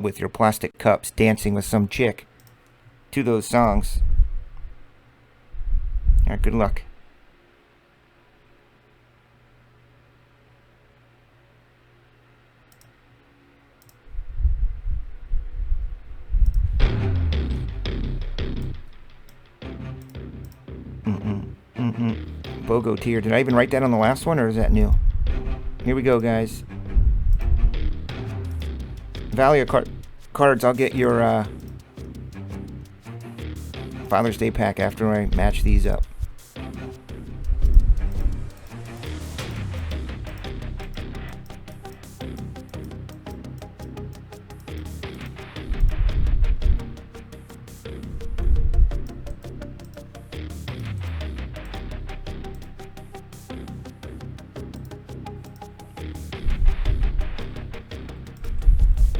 with your plastic cups dancing with some chick to those songs. Alright, good luck. Bogo tier. Did I even write that on the last one, or is that new? Here we go, guys. Value cards. I'll get your Father's Day pack after I match these up.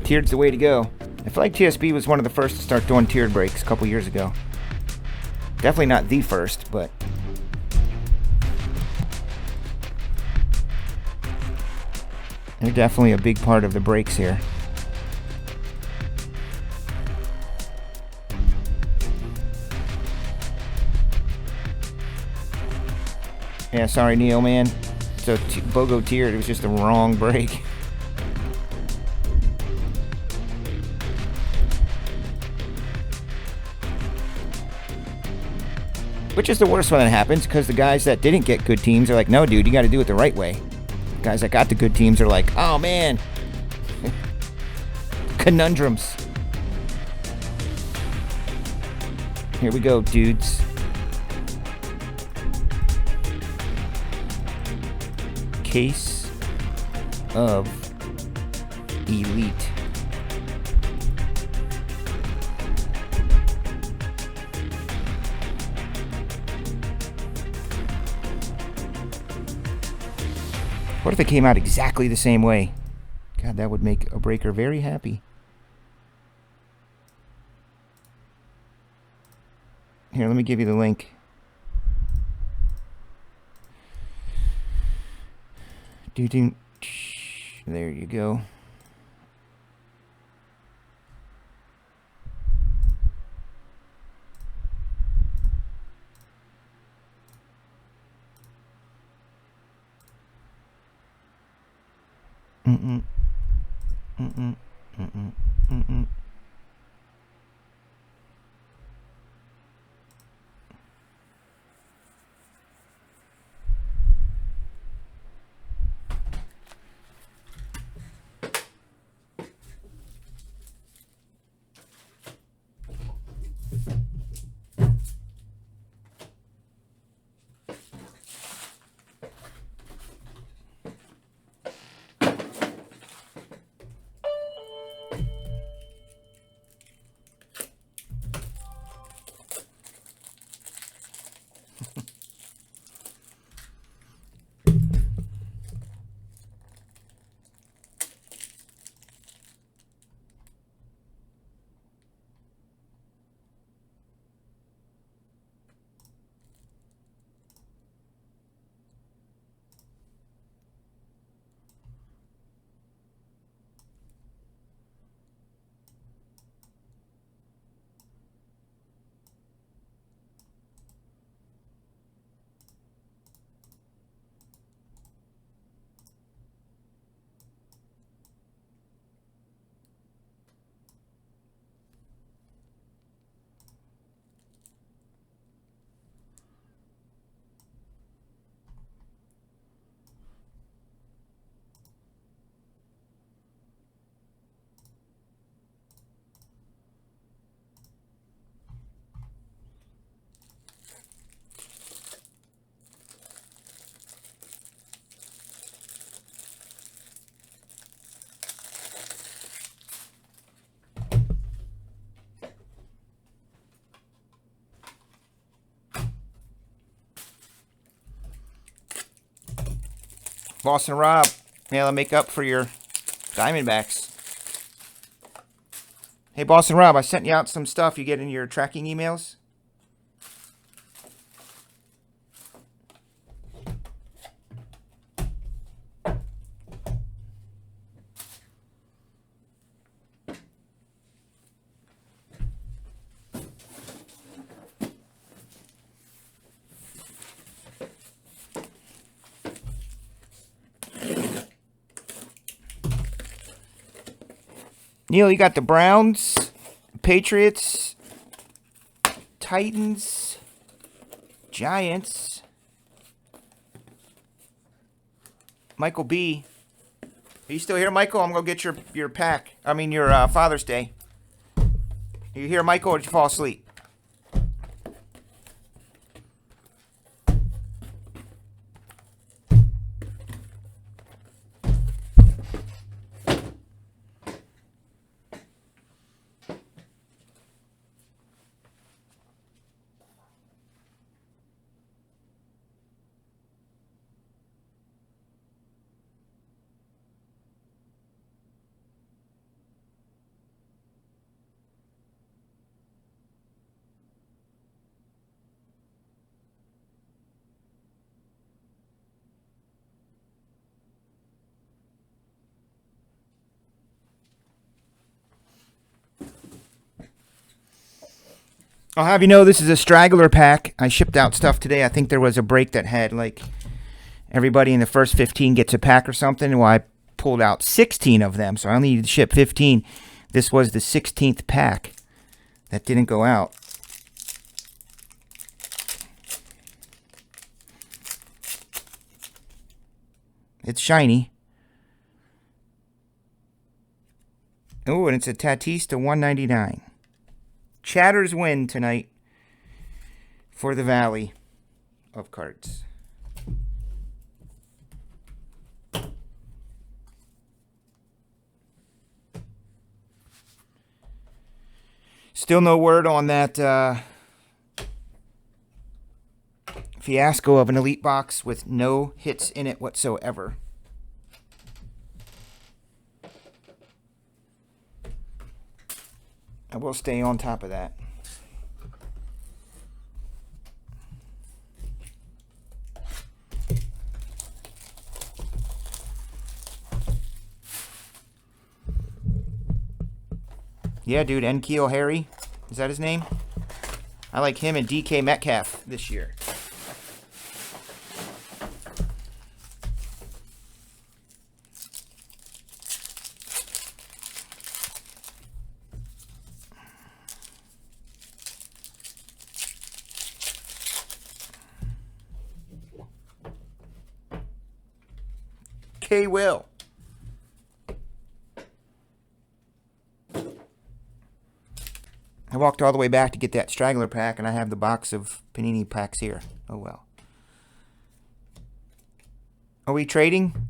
Tiered's the way to go. I feel like TSB was one of the first to start doing tiered breaks a couple years ago. Definitely not the first, but they're definitely a big part of the breaks here. Yeah, sorry, Neo, man. So Bogo tiered. It was just the wrong break. Which is the worst when it happens, because the guys that didn't get good teams are like, no, dude, you got to do it the right way. The guys that got the good teams are like, oh, man. Conundrums. Here we go, dudes. Case of Elite. What if they came out exactly the same way? God, that would make a breaker very happy. Here, let me give you the link. There you go. Boston Rob, yeah, I'll make up for your Diamondbacks. Hey, Boston Rob, I sent you out some stuff you get in your tracking emails. Neil, you got the Browns, Patriots, Titans, Giants. Michael B. Are you still here, Michael? I'm going to get your pack. I mean, your Father's Day. Are you here, Michael, or did you fall asleep? I'll have you know this is a straggler pack. I shipped out stuff today. I think there was a break that had like everybody in the first 15 gets a pack or something. Well, I pulled out 16 of them, so I only needed to ship 15. This was the 16th pack that didn't go out. It's shiny. Oh, and it's a Tatis to 199. Chatters win tonight for the Valley of Cards. Still no word on that fiasco of an elite box with no hits in it whatsoever. I will stay on top of that. Yeah, dude, N'Keal Harry. Is that his name? I like him and DK Metcalf this year. Will. I walked all the way back to get that straggler pack, and I have the box of Panini packs here. Oh well. Are we trading?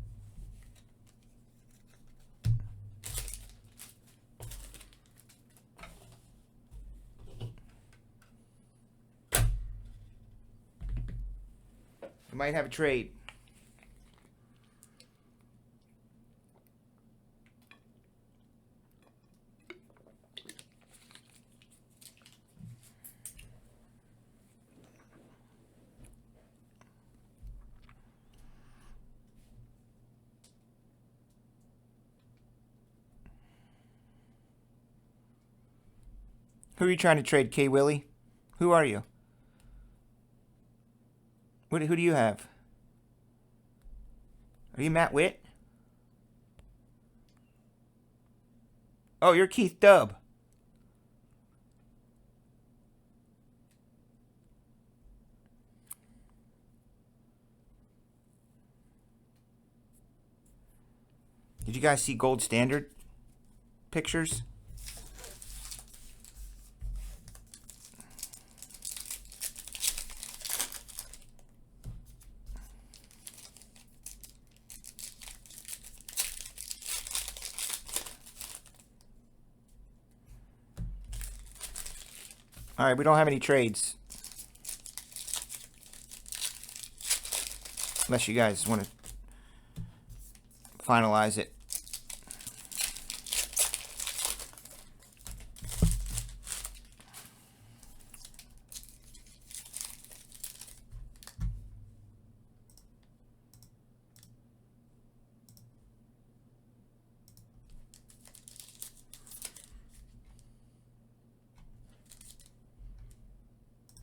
We might have a trade. Who are you trying to trade, K. Willie? Who are you? Who do you have? Are you Matt Witt? Oh, you're Keith Dubb. Did you guys see Gold Standard pictures? All right, we don't have any trades. Unless you guys want to finalize it.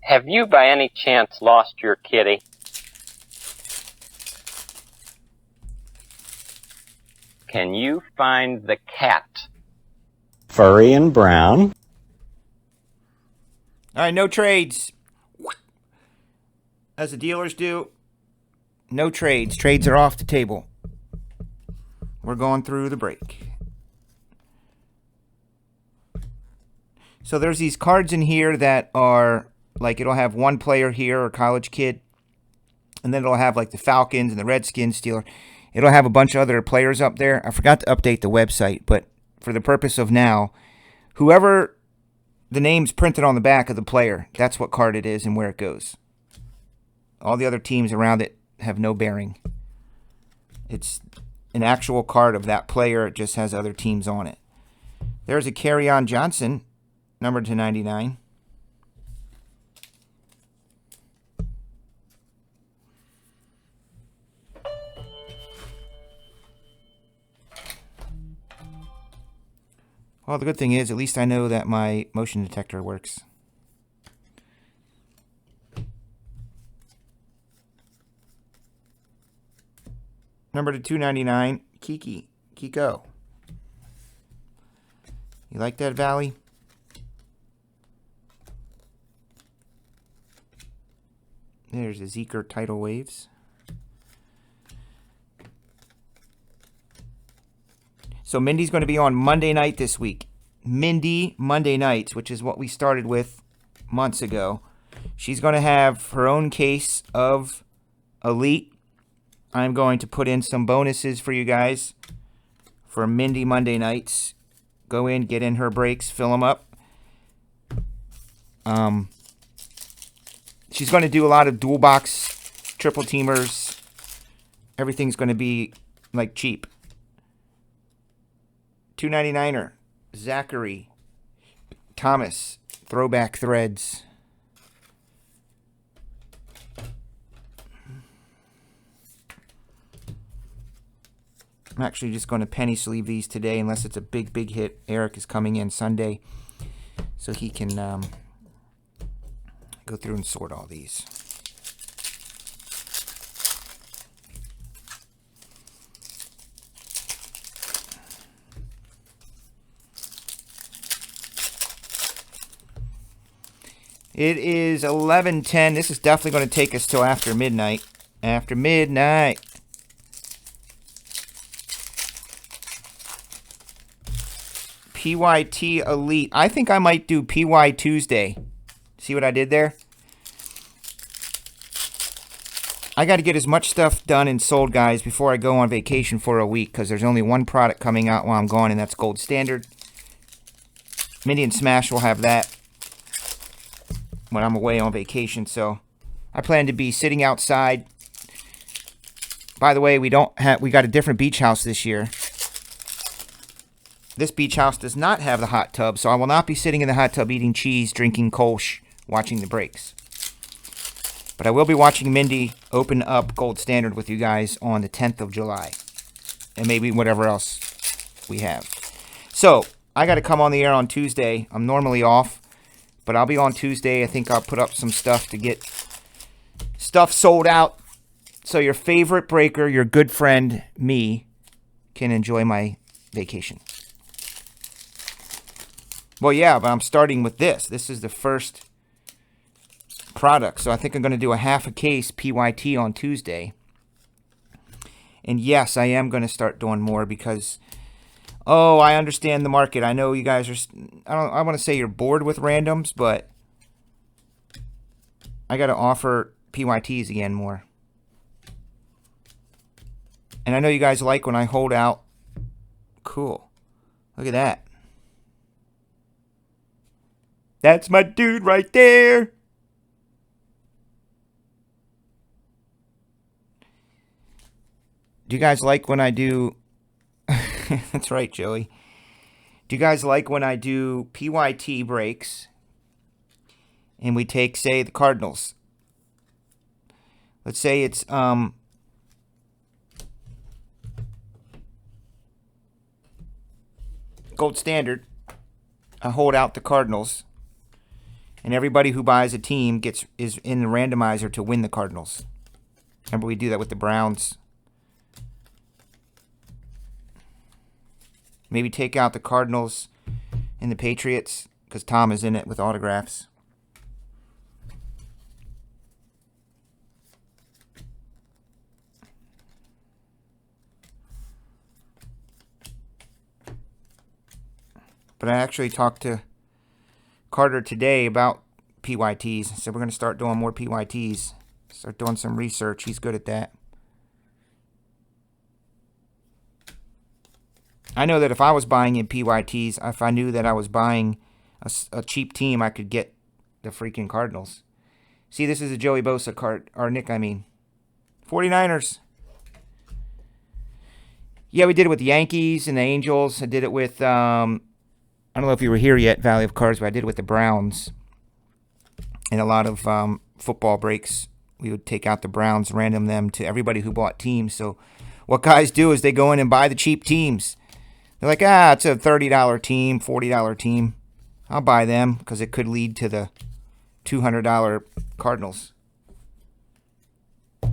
Have you by any chance lost your kitty? Can you find the cat? furry and brown. All right, no trades. As the dealers do, no trades. Trades are off the table. We're going through the break. So there's these cards in here that are, like, it'll have one player here or college kid, and then it'll have, like, the Falcons and the Redskins, Steelers. It'll have a bunch of other players up there. I forgot to update the website, but for the purpose of now, whoever the name's printed on the back of the player, that's what card it is and where it goes. All the other teams around it have no bearing. It's an actual card of that player. It just has other teams on it. There's a Kerryon Johnson, numbered to 99. Well, the good thing is, at least I know that my motion detector works. Number to 299, Kiko. You like that, Valley? There's the Zeker tidal waves. So Mindy's going to be on Monday night this week. Mindy Monday nights, which is what we started with months ago. She's going to have her own case of Elite. I'm going to put in some bonuses for you guys for Mindy Monday nights. Go in, get in her breaks, fill them up. She's going to do a lot of dual box, triple teamers. Everything's going to be like cheap. $2.99er, Zachary Thomas, throwback threads. I'm actually just going to penny sleeve these today unless it's a big hit. Eric is coming in Sunday, so he can go through and sort all these. It is 11:10. This is definitely going to take us till after midnight. After midnight. PYT Elite. I think I might do PY Tuesday. See what I did there? I got to get as much stuff done and sold, guys, before I go on vacation for a week, because there's only one product coming out while I'm gone, and that's Gold Standard. Mindy and Smash will have that when I'm away on vacation, so I plan to be sitting outside. By the way, we got a different beach house this year. This beach house does not have the hot tub, so I will not be sitting in the hot tub eating cheese, drinking Kolsch, watching the breaks. But I will be watching Mindy open up Gold Standard with you guys on the 10th of July. And maybe whatever else we have. So, I got to come on the air on Tuesday. I'm normally off, but I'll be on Tuesday. I think I'll put up some stuff to get stuff sold out. So your favorite breaker, your good friend, me, can enjoy my vacation. Well, yeah, but I'm starting with this. This is the first product. So I think I'm going to do a half a case PYT on Tuesday. And yes, I am going to start doing more because, oh, I understand the market. I know you guys are, I want to say you're bored with randoms, but I got to offer PYTs again more. And I know you guys like when I hold out. Cool. Look at that. That's my dude right there. Do you guys like when I do... That's right, Joey. Do you guys like when I do PYT breaks and we take, say, the Cardinals? Let's say it's... Gold Standard. I hold out the Cardinals. And everybody who buys a team is in the randomizer to win the Cardinals. Remember we do that with the Browns. Maybe take out the Cardinals in the Patriots because Tom is in it with autographs. But I actually talked to Carter today about PYTs. I said we're going to start doing more PYTs. Start doing some research. He's good at that. I know that if I was buying in PYTs, if I knew that I was buying a cheap team, I could get the freaking Cardinals. See, this is a Joey Bosa card. Or Nick, I mean. 49ers. Yeah, we did it with the Yankees and the Angels. I did it with, I don't know if you were here yet, Valley of Cards, but I did it with the Browns. And a lot of football breaks, we would take out the Browns, random them to everybody who bought teams. So what guys do is they go in and buy the cheap teams. They're like, it's a $30 team, $40 team. I'll buy them because it could lead to the $200 Cardinals.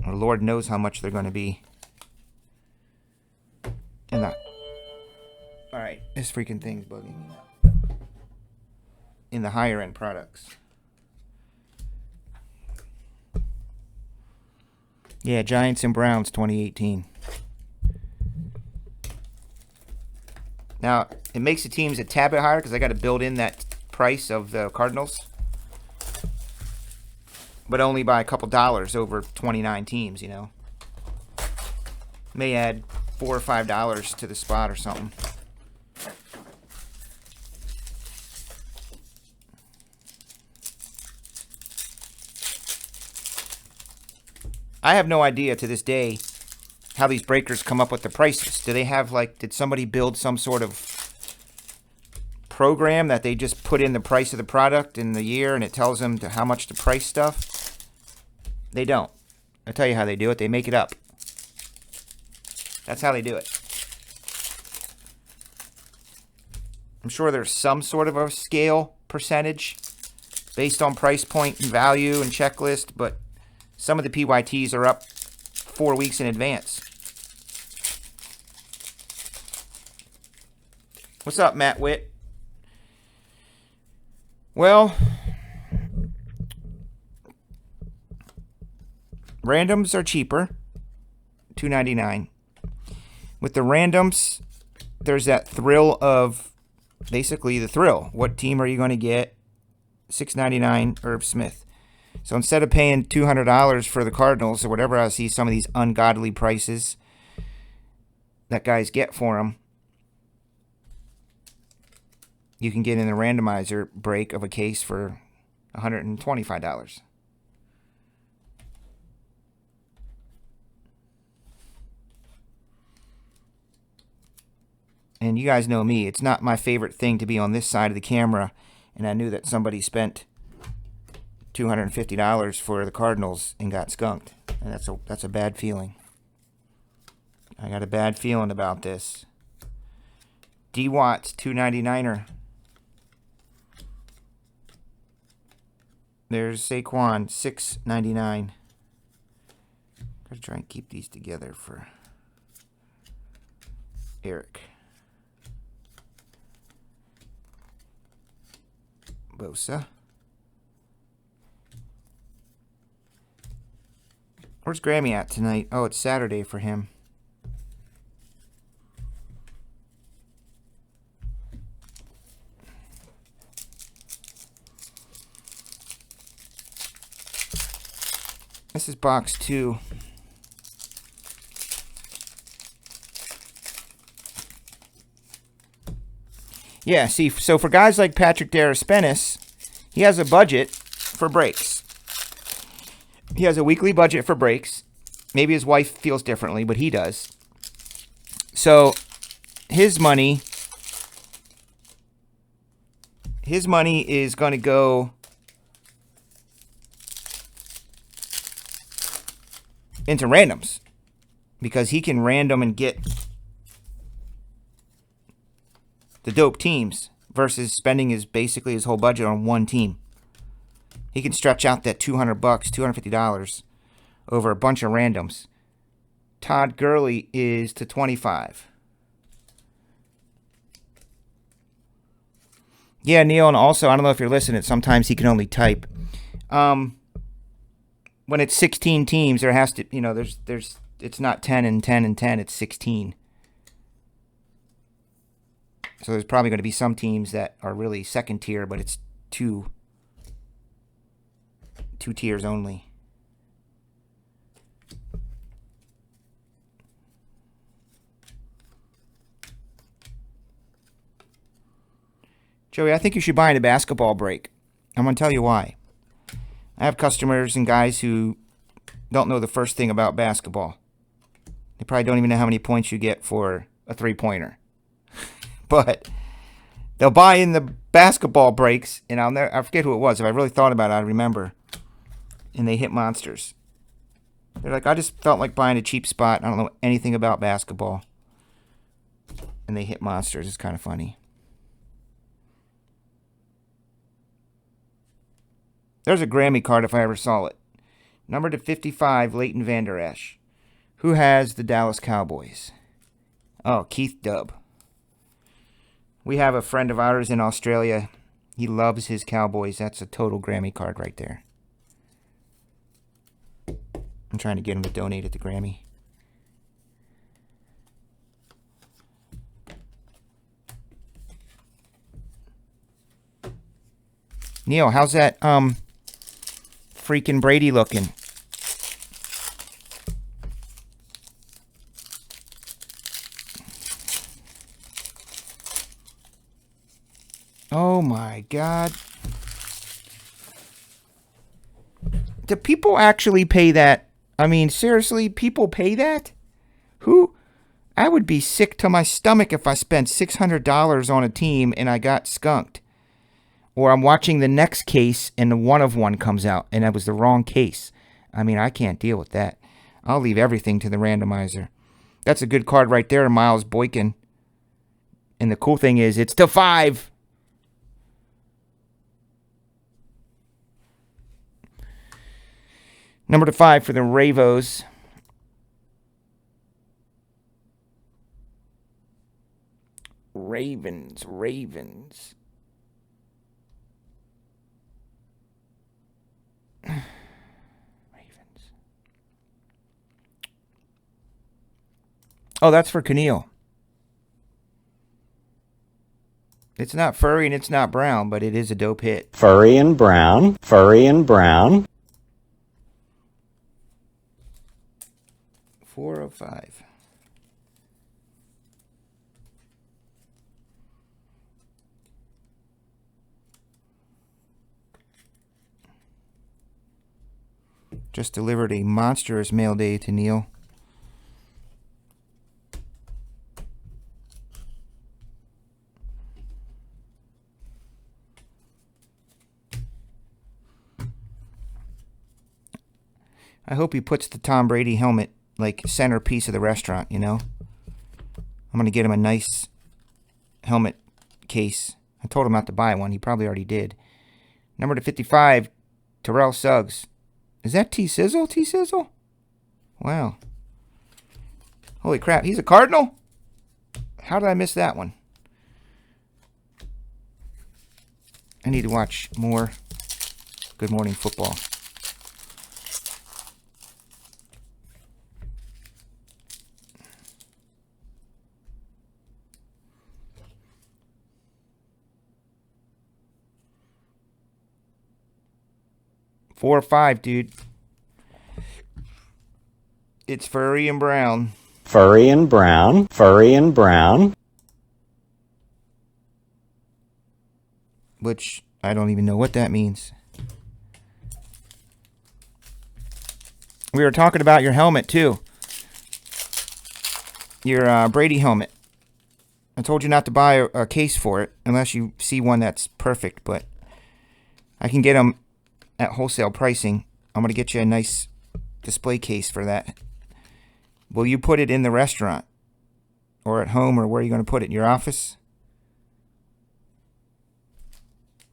Or Lord knows how much they're going to be. And that. All right, this freaking thing's bugging me now. In the higher end products. Yeah, Giants and Browns 2018. Now, it makes the teams a tad bit higher because I got to build in that price of the Cardinals. But only by a couple dollars over 29 teams, you know. May add $4 or $5 to the spot or something. I have no idea to this day how these breakers come up with the prices. Do they have, like, did somebody build some sort of program that they just put in the price of the product in the year and it tells them how much to price stuff? They don't. I'll tell you how they do it. They make it up. That's how they do it. I'm sure there's some sort of a scale percentage based on price point and value and checklist, but some of the PYTs are up 4 weeks in advance. What's up, Matt Witt? Well, randoms are cheaper, $2.99. With the randoms, there's that thrill of, basically the thrill. What team are you going to get? $6.99 Irv Smith. So instead of paying $200 for the Cardinals or whatever, I see some of these ungodly prices that guys get for them. You can get in the randomizer break of a case for $125. And you guys know me. It's not my favorite thing to be on this side of the camera. And I knew that somebody spent $250 for the Cardinals and got skunked. And that's a bad feeling. I got a bad feeling about this. D Watts, $2.99er. There's Saquon, $6.99. Gotta try and keep these together for Eric. Bosa. Where's Grammy at tonight? Oh, it's Saturday for him. This is box 2. Yeah, see, so for guys like Patrick Daraspenis, he has a budget for breaks. He has a weekly budget for breaks. Maybe his wife feels differently, but he does. So his money is going to go into randoms because he can random and get the dope teams versus spending basically his whole budget on one team. He can stretch out that $200, $250 over a bunch of randoms. Todd Gurley is to 25. Yeah, Neil, and also, I don't know if you're listening, sometimes he can only type. When it's 16 teams, there has to, it's not 10 and 10 and 10, it's 16. So there's probably going to be some teams that are really second tier, but it's two tiers only. Joey, I think you should buy in a basketball break. I'm going to tell you why. I have customers and guys who don't know the first thing about basketball. They probably don't even know how many points you get for a three-pointer. But they'll buy in the basketball breaks, and I forget who it was. If I really thought about it, I'd remember. And they hit monsters. They're like, I just felt like buying a cheap spot. I don't know anything about basketball. And they hit monsters. It's kind of funny. There's a Grammy card if I ever saw it. Number to 55, Leighton Vander Esch. Who has the Dallas Cowboys? Oh, Keith Dubb. We have a friend of ours in Australia. He loves his Cowboys. That's a total Grammy card right there. I'm trying to get him to donate it to Grammy. Neil, how's that freaking Brady looking? Oh my God. Do people actually pay that? I mean, seriously, people pay that? Who? I would be sick to my stomach if I spent $600 on a team and I got skunked. Or I'm watching the next case and the one comes out and that was the wrong case. I mean, I can't deal with that. I'll leave everything to the randomizer. That's a good card right there, Miles Boykin. And the cool thing is, it's to 5. Number to 5 for the Ravos. Ravens. Oh, that's for Keneal. It's not furry and it's not brown, but it is a dope hit. Furry and brown. 405. Just delivered a monstrous mail day to Neil. I hope he puts the Tom Brady helmet like centerpiece of the restaurant, I'm going to get him a nice helmet case. I told him not to buy one. He probably already did. Number to 55, Terrell Suggs. Is that T-Sizzle? T-Sizzle? Wow. Holy crap. He's a Cardinal? How did I miss that one? I need to watch more Good Morning Football. Four or five, dude. It's furry and brown. Furry and brown. Which I don't even know what that means. We were talking about your helmet, too. Your Brady helmet. I told you not to buy a case for it unless you see one that's perfect, but I can get them at wholesale pricing. I'm going to get you a nice display case for that. Will you put it in the restaurant? Or at home, or where are you going to put it? In your office?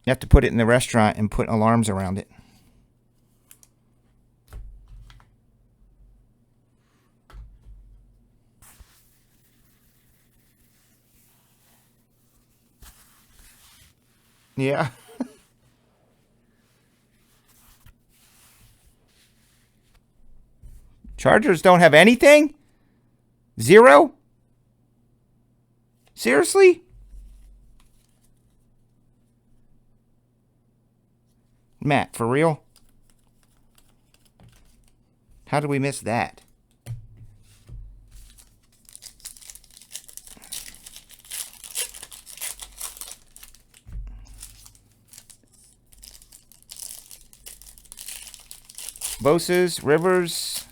You have to put it in the restaurant and put alarms around it. Yeah. Chargers don't have anything? Zero? Seriously? Matt, for real? How did we miss that? Bosa's, Rivers.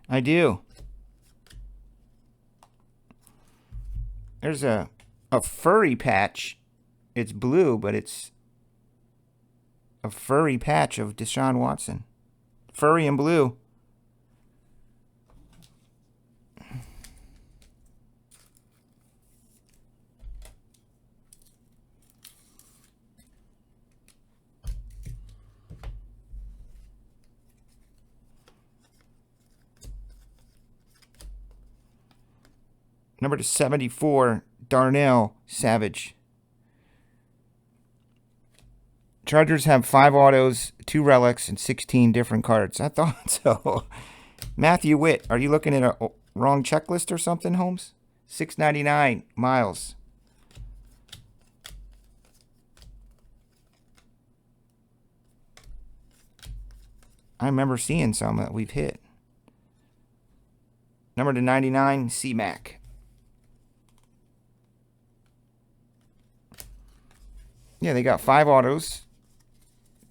I do. There's a furry patch. It's blue, but it's a furry patch of Deshaun Watson. Furry and blue. Number 74, Darnell Savage. Chargers have 5 autos, 2 relics, and 16 different cards. I thought so. Matthew Witt, are you looking at a wrong checklist or something, Holmes? $6.99, Miles. I remember seeing some that we've hit. Number to 99, C-Mac. Yeah, they got 5 autos,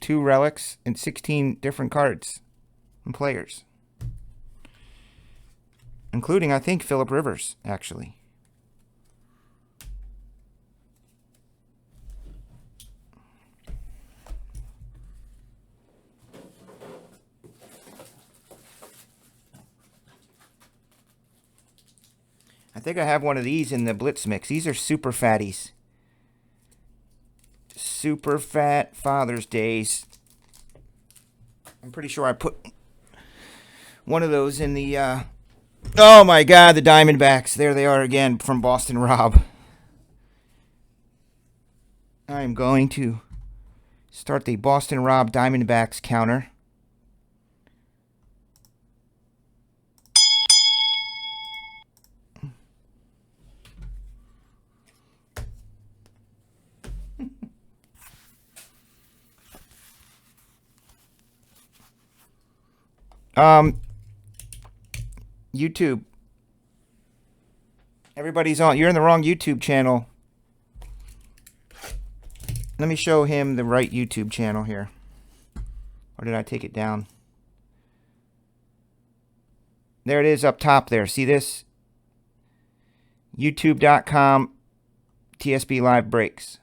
2 relics, and 16 different cards and players. Including, I think, Phillip Rivers, actually. I think I have one of these in the Blitz mix. These are super fatties. Super fat Father's Days. I'm pretty sure I put one of those in the... oh my God, the Diamondbacks. There they are again from Boston Rob. I am going to start the Boston Rob Diamondbacks counter. YouTube. Everybody's on. You're in the wrong YouTube channel. Let me show him the right YouTube channel here. Or did I take it down? There it is up top there. See this? YouTube.com TSB Live Breaks.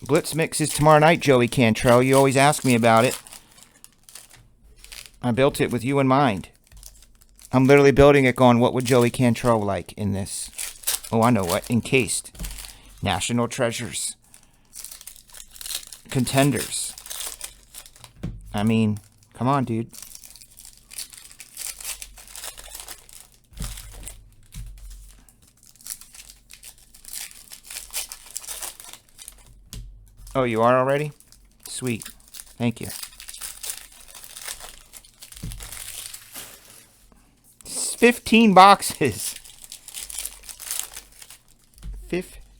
Blitz Mix is tomorrow night, Joey Cantrell. You always ask me about it. I built it with you in mind. I'm literally building it going, what would Joey Cantrell like in this? Oh, I know what. Encased. National Treasures. Contenders. I mean, come on, dude. Oh, you are already? Sweet. Thank you. 15 boxes.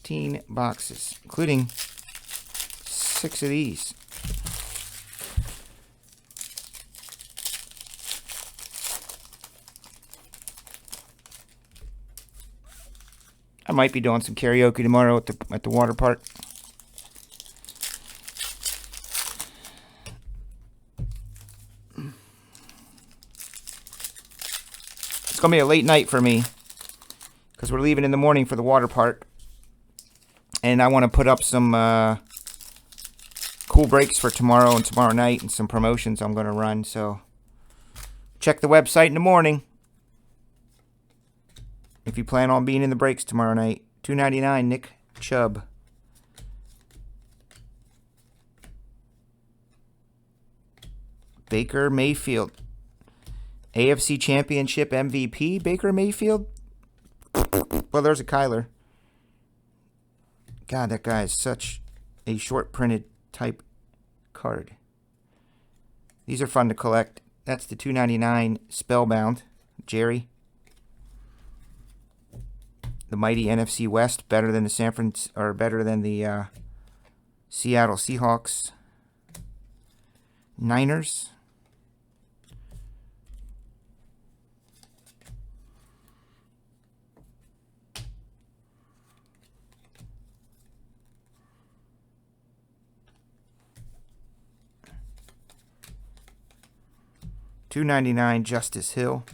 15 boxes, including 6 of these. I might be doing some karaoke tomorrow at the water park. It's going to be a late night for me because we're leaving in the morning for the water park. And I want to put up some cool breaks for tomorrow and tomorrow night and some promotions I'm going to run. So check the website in the morning if you plan on being in the breaks tomorrow night. $2.99, Nick Chubb. Baker Mayfield. AFC Championship MVP, Baker Mayfield. Well, there's a Kyler. God, that guy is such a short printed type card. These are fun to collect. That's the $2.99 Spellbound, Jerry. The mighty NFC West, better than the Seattle Seahawks. Niners. $2.99 Justice Hill.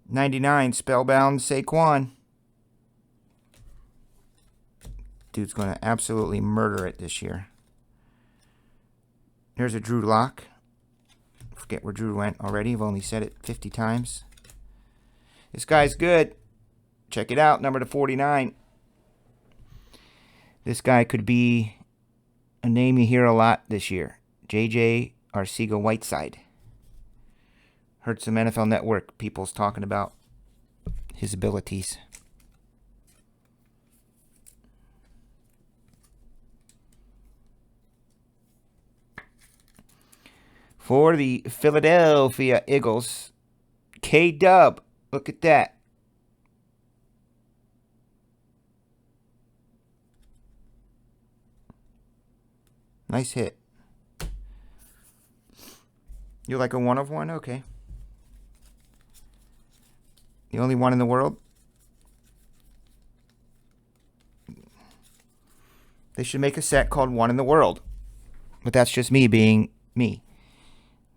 $99 Spellbound Saquon. Dude's going to absolutely murder it this year. There's a Drew Lock. Forget where Drew went already. I've only said it 50 times. This guy's good. Check it out, number to 49. This guy could be a name you hear a lot this year. J.J. Arcega-Whiteside. Heard some NFL Network people's talking about his abilities. For the Philadelphia Eagles, K-Dub. Look at that. Nice hit. You like a one of one? Okay. The only one in the world? They should make a set called One in the World. But that's just me being me.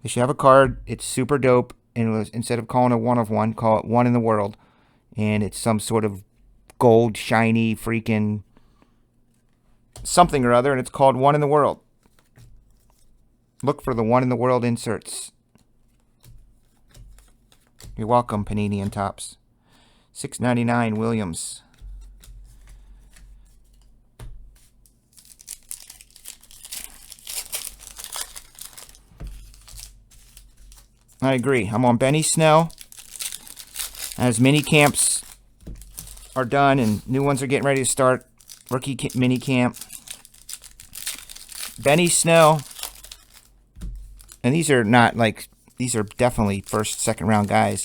They should have a card. It's super dope. And instead of calling it one of one, call it One in the World. And it's some sort of gold, shiny, freaking something or other. And it's called One in the World. Look for the One in the World inserts. You're welcome, Panini and Topps. $6.99 Williams. I agree. I'm on Benny Snell. As mini camps are done and new ones are getting ready to start, rookie mini camp. Benny Snell. And these are not like, these are definitely first, second round guys.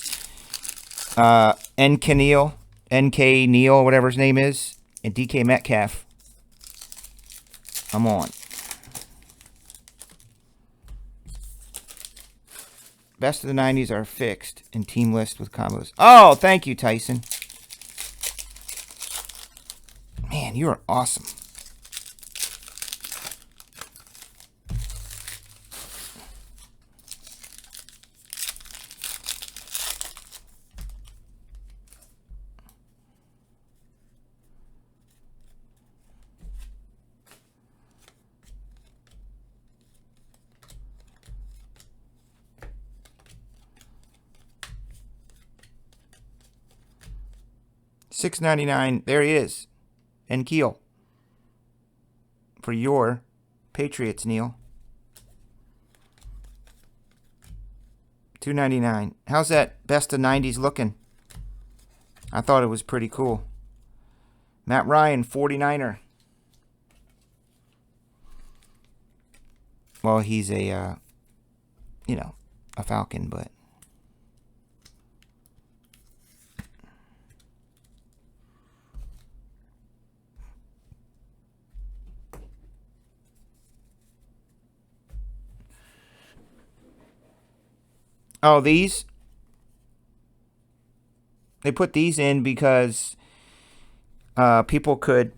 NK Neal, whatever his name is, and DK Metcalf. I'm on. Best of the 90s are fixed in team list with combos. Oh, thank you, Tyson. Man, you are awesome. $6.99. There he is. And Keel. For your Patriots, Neil. $2.99. How's that best of 90s looking? I thought it was pretty cool. Matt Ryan, 49er. Well, he's a, a falcon, but. Oh, these? They put these in because people could,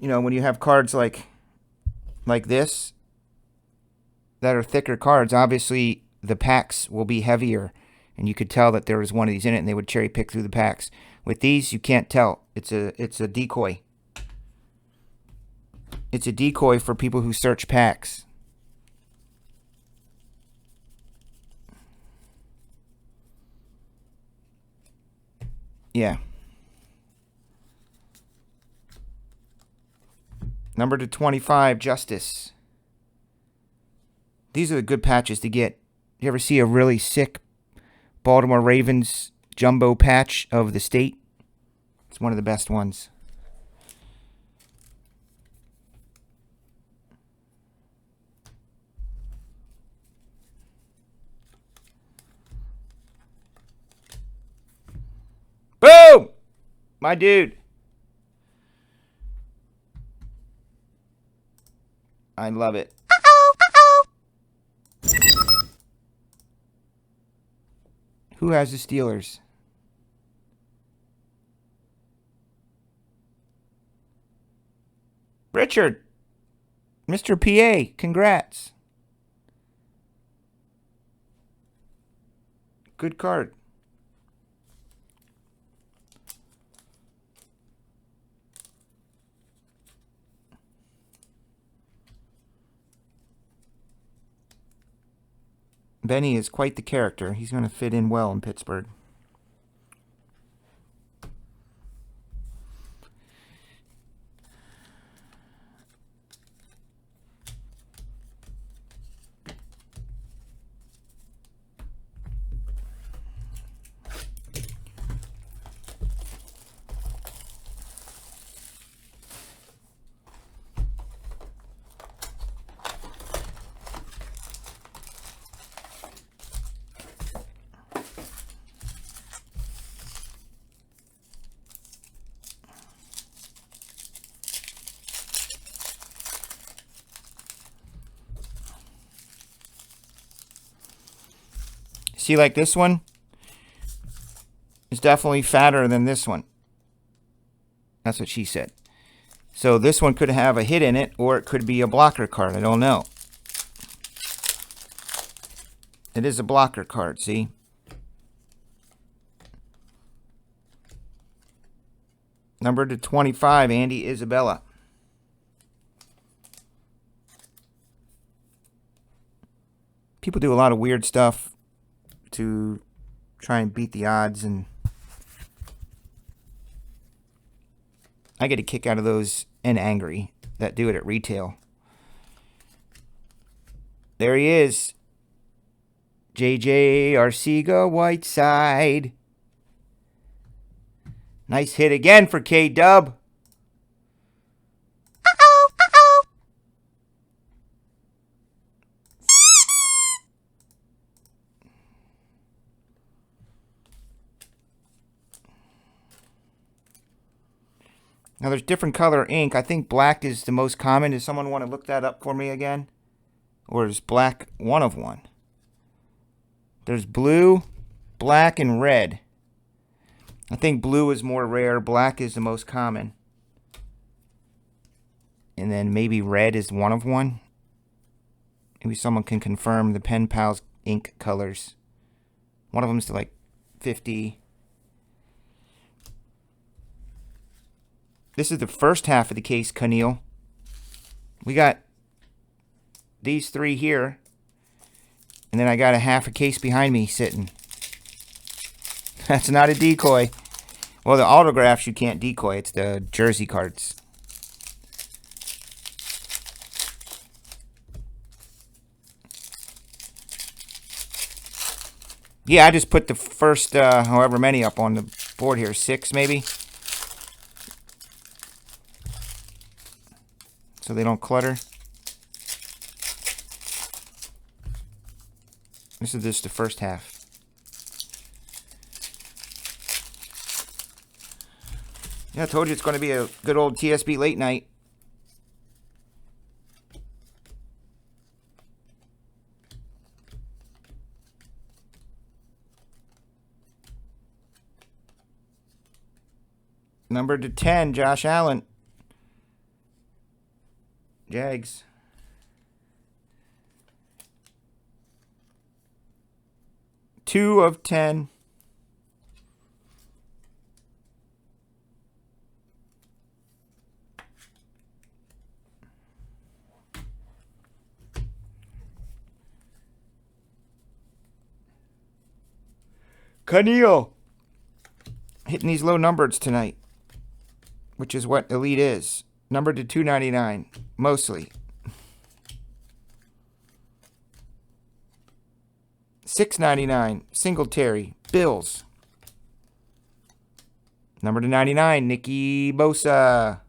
when you have cards like this that are thicker cards, obviously the packs will be heavier, and you could tell that there was one of these in it, and they would cherry pick through the packs. With these, you can't tell. It's a decoy. It's a decoy for people who search packs. Yeah. Number to 25, Justice. These are the good patches to get. You ever see a really sick Baltimore Ravens jumbo patch of the state? It's one of the best ones. Boom! My dude. I love it. Who has the Steelers? Richard. Mr. PA, congrats. Good card. Benny is quite the character. He's going to fit in well in Pittsburgh. See, like this one is definitely fatter than this one. That's what she said. So this one could have a hit in it, or it could be a blocker card. I don't know. It is a blocker card, see? Number to 25, Andy Isabella. People do a lot of weird stuff to try and beat the odds, and I get a kick out of those and angry that do it at retail. There he is. JJ Arcega-Whiteside. Nice hit again for K-Dub. Now there's different color ink. I think black is the most common. Does someone want to look that up for me again? Or is black one of one? There's blue, black, and red. I think blue is more rare. Black is the most common. And then maybe red is one of one. Maybe someone can confirm the Pen Pals ink colors. One of them is like 50. This is the first half of the case, Keneal. We got these three here. And then I got a half a case behind me sitting. That's not a decoy. Well, the autographs you can't decoy. It's the jersey cards. Yeah, I just put the first however many up on the board here. 6 maybe. So they don't clutter. This is just the first half. Yeah, I told you it's going to be a good old TSB late night. Number to 10, Josh Allen. Jags. Two of 10. Canio hitting these low numbers tonight, which is what Elite is. Numbered to 299, mostly. 699, Singletary, Bills. Number to 99, Nicky Bosa.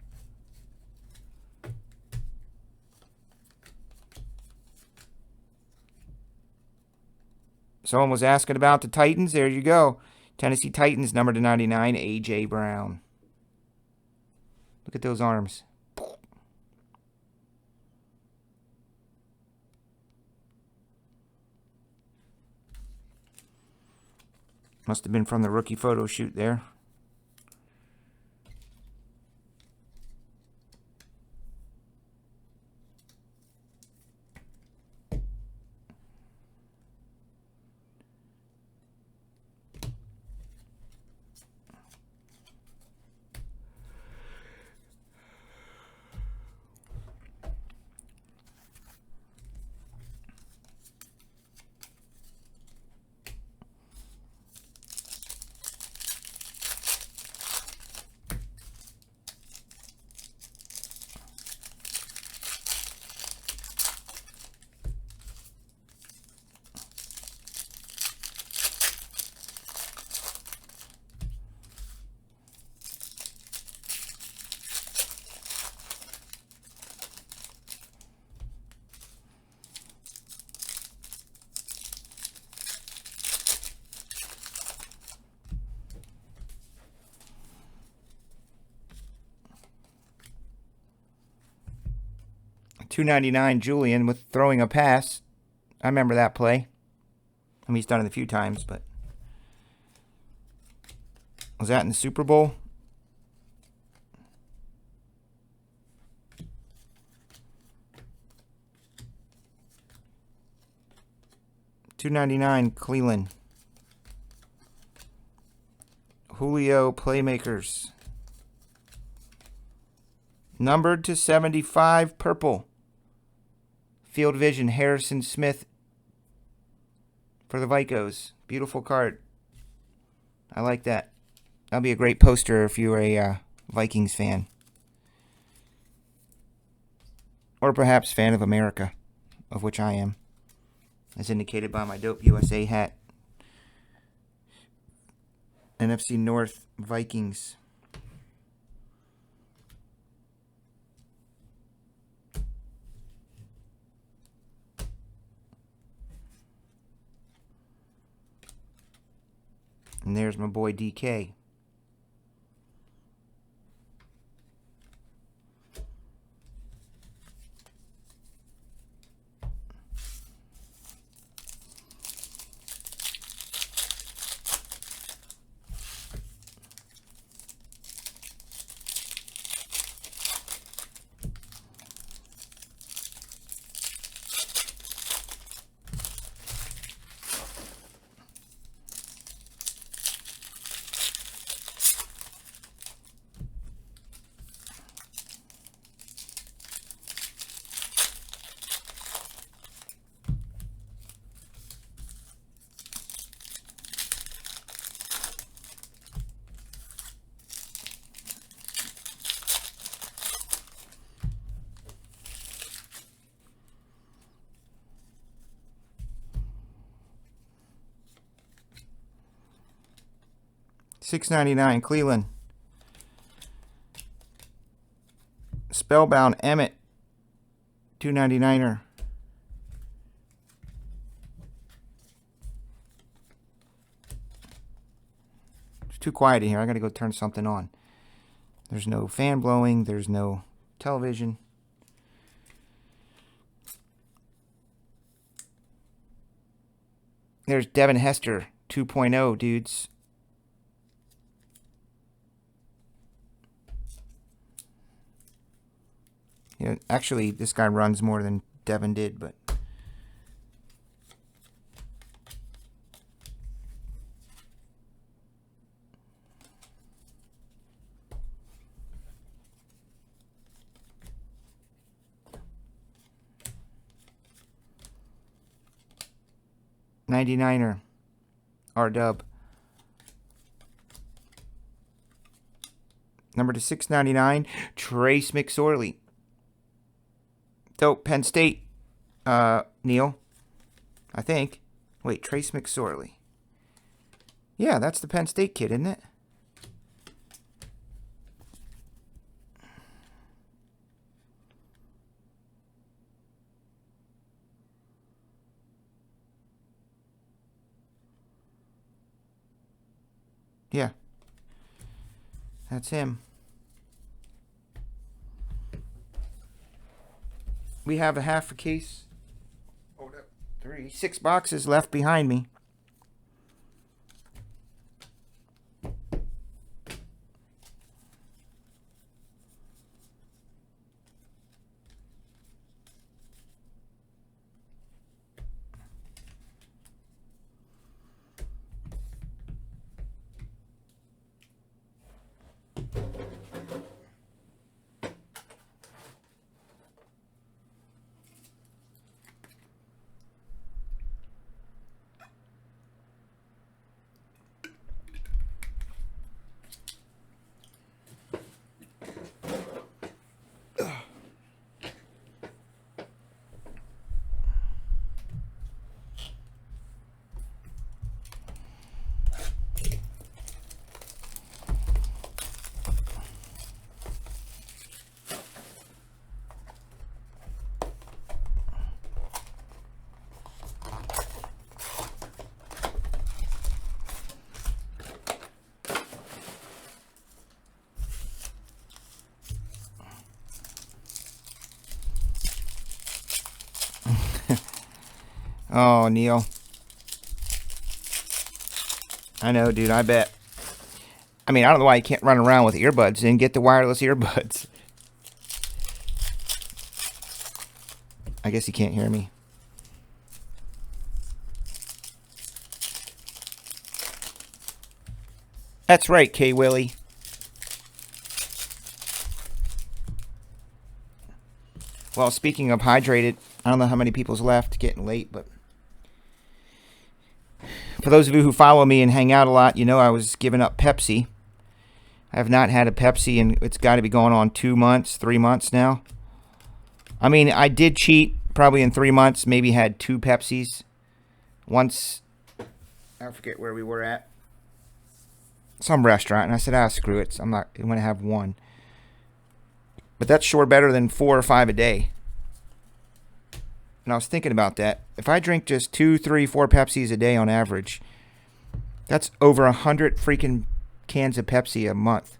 Someone was asking about the Titans. There you go. Tennessee Titans, number to 99, A.J. Brown. Look at those arms. Must have been from the rookie photo shoot there. $2.99 Julian with throwing a pass. I remember that play. I mean, he's done it a few times, but was that in the Super Bowl? $2.99 Cleveland. Julio Playmakers. Numbered to 75 purple. Field Vision Harrison Smith for the Vikos. Beautiful card. I like that. That'll be a great poster if you're a Vikings fan. Or perhaps fan of America, of which I am, as indicated by my Dope USA hat. NFC North Vikings. And there's my boy DK. $6.99 Cleveland. Spellbound Emmett. $2.99er. too quiet in here. I gotta go turn something on. There's no fan blowing. There's no television. There's Devin Hester 2.0, dudes. You know, actually, this guy runs more than Devin did, but... $99er. R-dub. Number to $6.99. Trace McSorley. Dope. Penn State. Neil. I think. Wait, Trace McSorley. Yeah, that's the Penn State kid, isn't it? Yeah. That's him. We have a half a case. Hold up. 6 boxes left behind me. Oh, Neil. I know, dude. I bet. I mean, I don't know why you can't run around with earbuds and get the wireless earbuds. I guess he can't hear me. That's right, K. Willie. Well, speaking of hydrated, I don't know how many people's left. Getting late, but for those of you who follow me and hang out a lot, you know I was giving up Pepsi. I have not had a Pepsi, and it's got to be going on 2 months, 3 months now. I mean, I did cheat probably in 3 months, maybe had 2 Pepsis. Once, I forget where we were at. Some restaurant, and I said, screw it. I'm going to have 1. But that's sure better than 4 or 5 a day. And I was thinking about that. If I drink just 2, 3, 4 Pepsis a day on average, that's over 100 freaking cans of Pepsi a month.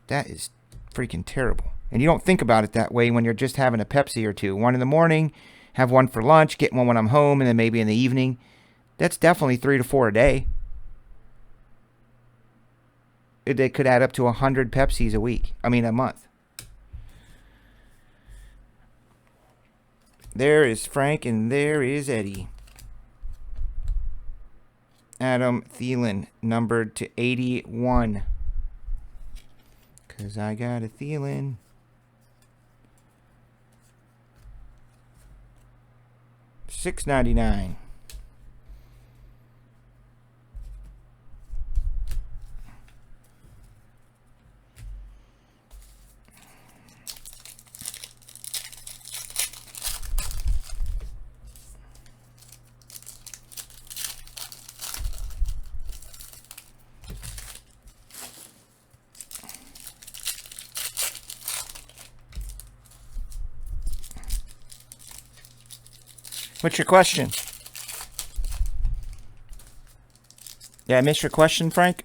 That is freaking terrible. And you don't think about it that way when you're just having a Pepsi or 2. 1 in the morning, have 1 for lunch, get 1 when I'm home, and then maybe in the evening. That's definitely 3 to 4 a day. They could add up to 100 Pepsis a month. There is Frank and there is Eddie. Adam Thielen, numbered to 81. 'Cause I got a Thielen. $6.99. What's your question? Yeah, I missed your question, Frank.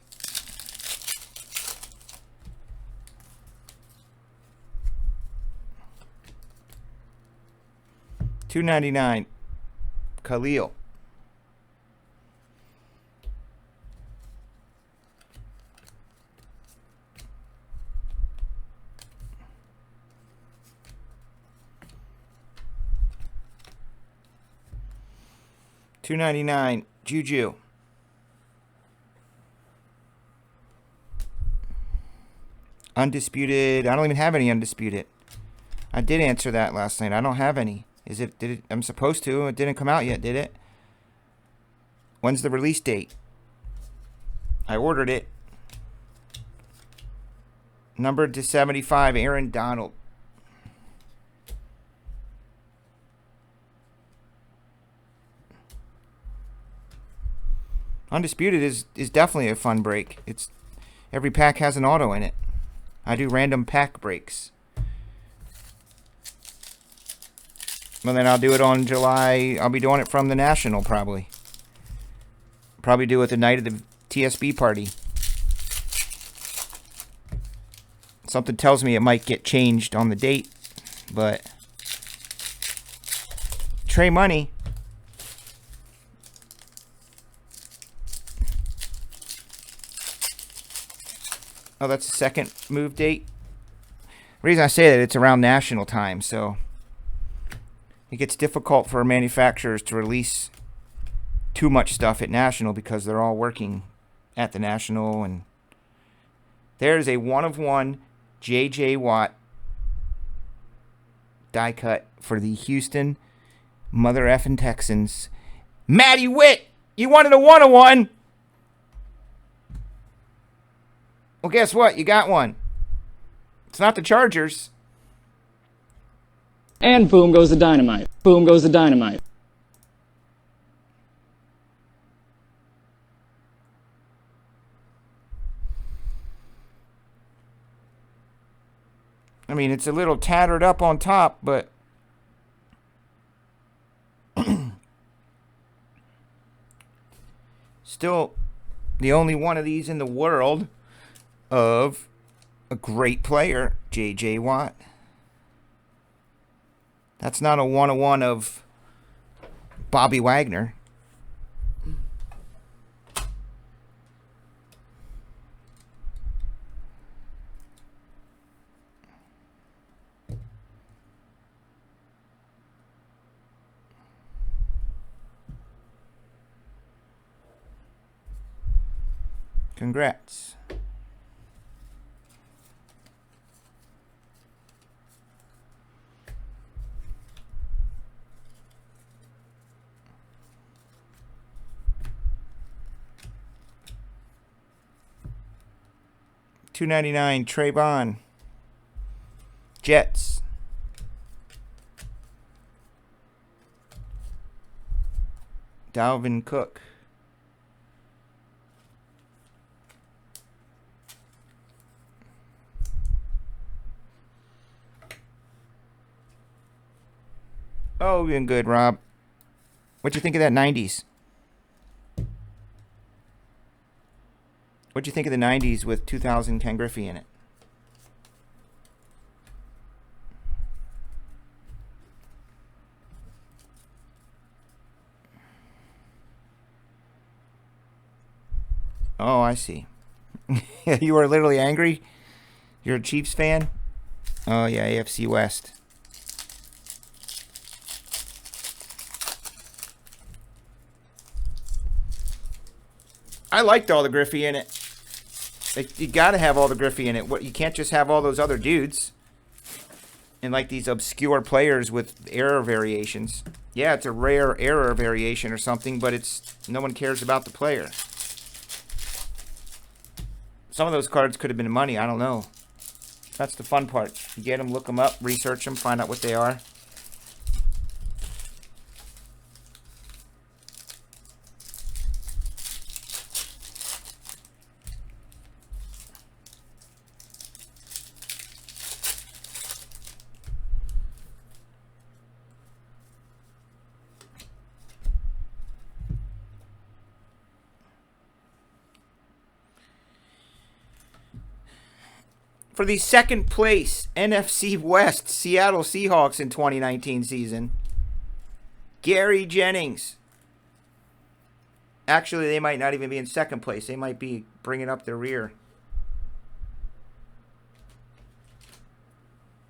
$2.99. Khalil. $2.99. Juju. Undisputed. I don't even have any undisputed. I did answer that last night. I don't have any. Did it? I'm supposed to. It didn't come out yet, did it? When's the release date? I ordered it. Numbered to 75. Aaron Donald. Undisputed is definitely a fun break. It's every pack has an auto in it. I do random pack breaks. Well, then I'll do it on July. I'll be doing it from the National probably. Probably do it the night of the TSB party. Something tells me it might get changed on the date, but Trey Money. Oh, that's the second move date. The reason I say that, it's around national time, so it gets difficult for manufacturers to release too much stuff at national because they're all working at the national. And there's a 1/1 J.J. Watt die cut for the Houston mother effing Texans. Matty Witt, you wanted a 1/1. Well, guess what? You got one. It's not the Chargers. And boom goes the dynamite. Boom goes the dynamite. I mean, it's a little tattered up on top, but still the only one of these in the world of a great player, J.J. Watt. That's not a 1/1 of Bobby Wagner. Congrats. $2.99 Trayvon. Jets. Dalvin Cook. Oh, been good, Rob. What'd you think of that 90s? What'd you think of the 90s with 2000 Ken Griffey in it? Oh, I see. You were literally angry? You're a Chiefs fan? Oh, yeah, AFC West. I liked all the Griffey in it. You got to have all the Griffey in it. You can't just have all those other dudes and like these obscure players with error variations. Yeah, it's a rare error variation or something, but it's no one cares about the player. Some of those cards could have been money. I don't know. That's the fun part. You get them, look them up, research them, find out what they are. For the second place NFC West Seattle Seahawks in 2019 season, Gary Jennings. Actually, they might not even be in second place. They might be bringing up the rear.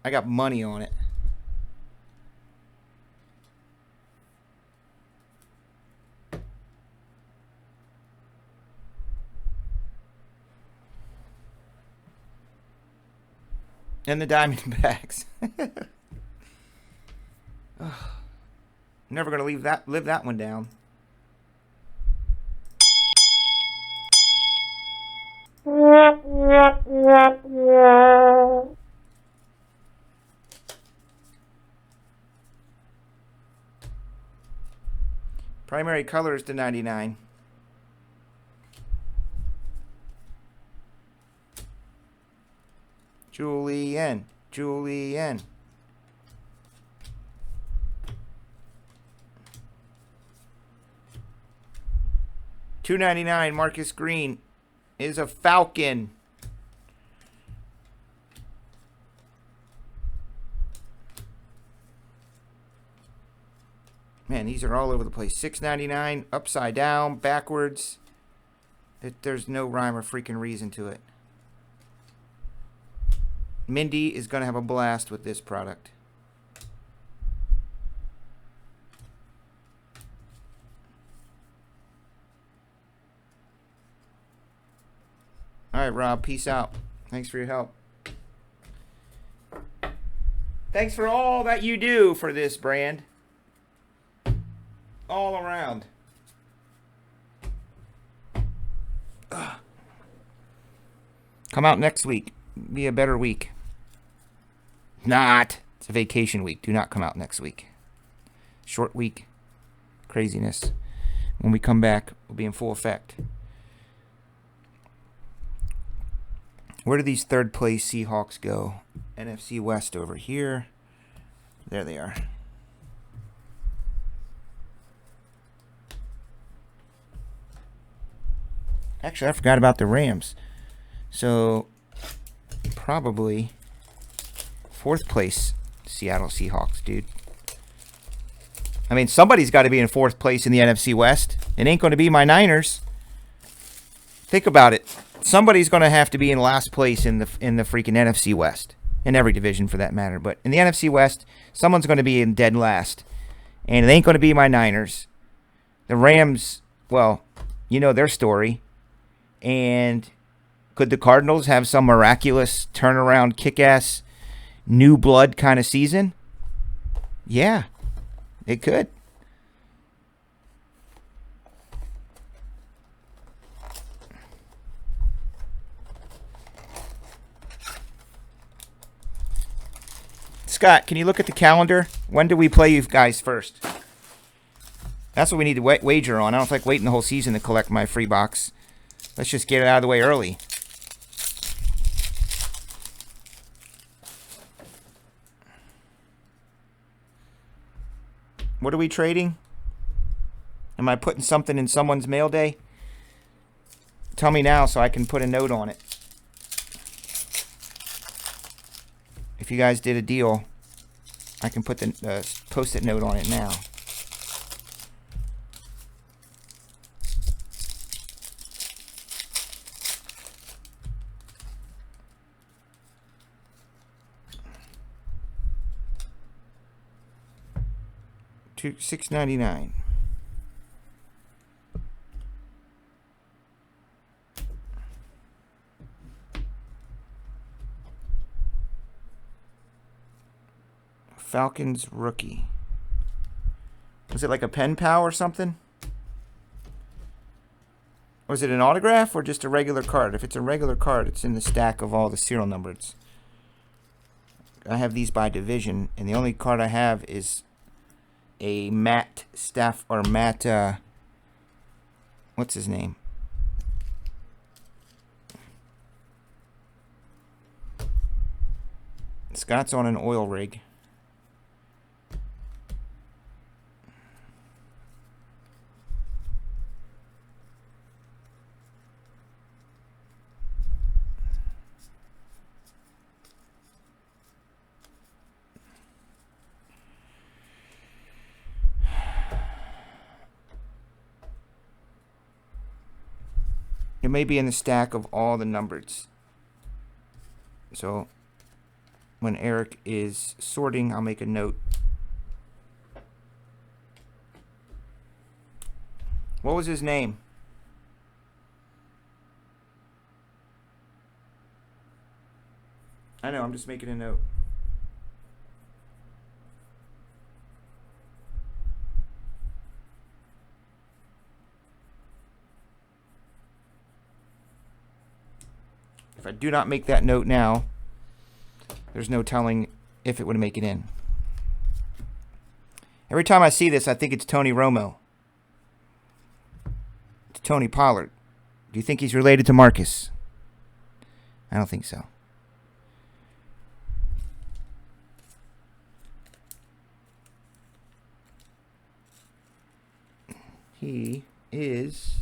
I got money on it. And the Diamondbacks. Never gonna live that one down. Primary color is the 99. Julian. Julian. $2.99 Marcus Green is a Falcon. Man, these are all over the place. $6.99, upside down, backwards. There's no rhyme or freaking reason to it. Mindy is going to have a blast with this product. All right, Rob, peace out. Thanks for your help. Thanks for all that you do for this brand. All around. Ugh. Come out next week. Be a better week. Not. It's a vacation week. Do not come out next week. Short week. Craziness. When we come back, we'll be in full effect. Where do these third place Seahawks go? NFC West over here. There they are. Actually, I forgot about the Rams. So, probably fourth place Seattle Seahawks, dude. I mean, somebody's got to be in fourth place in the NFC West. It ain't going to be my Niners. Think about it. Somebody's going to have to be in last place in the freaking NFC West. In every division, for that matter. But in the NFC West, someone's going to be in dead last. And it ain't going to be my Niners. The Rams, well, you know their story. And could the Cardinals have some miraculous turnaround, kick-ass, new blood kind of season? Yeah, it could. Scott, can you look at the calendar? When do we play you guys first? That's what we need to wager on. I don't feel like waiting the whole season to collect my free box. Let's just get it out of the way early. What are we trading? Am I putting something in someone's mail day? Tell me now so I can put a note on it. If you guys did a deal, I can put the post-it note on it now. $6.99. Falcons rookie. Was it like a pen pal or something? Was it an autograph or just a regular card? If it's a regular card, it's in the stack of all the serial numbers. I have these by division, and the only card I have is a Matt Staff or Matt. What's his name? Scott's on an oil rig. It may be in the stack of all the numbers. So when Eric is sorting, I'll make a note. What was his name? I know, I'm just making a note. If I do not make that note now, there's no telling if it would make it in. Every time I see this, I think it's Tony Romo. It's Tony Pollard. Do you think he's related to Marcus? I don't think so. He is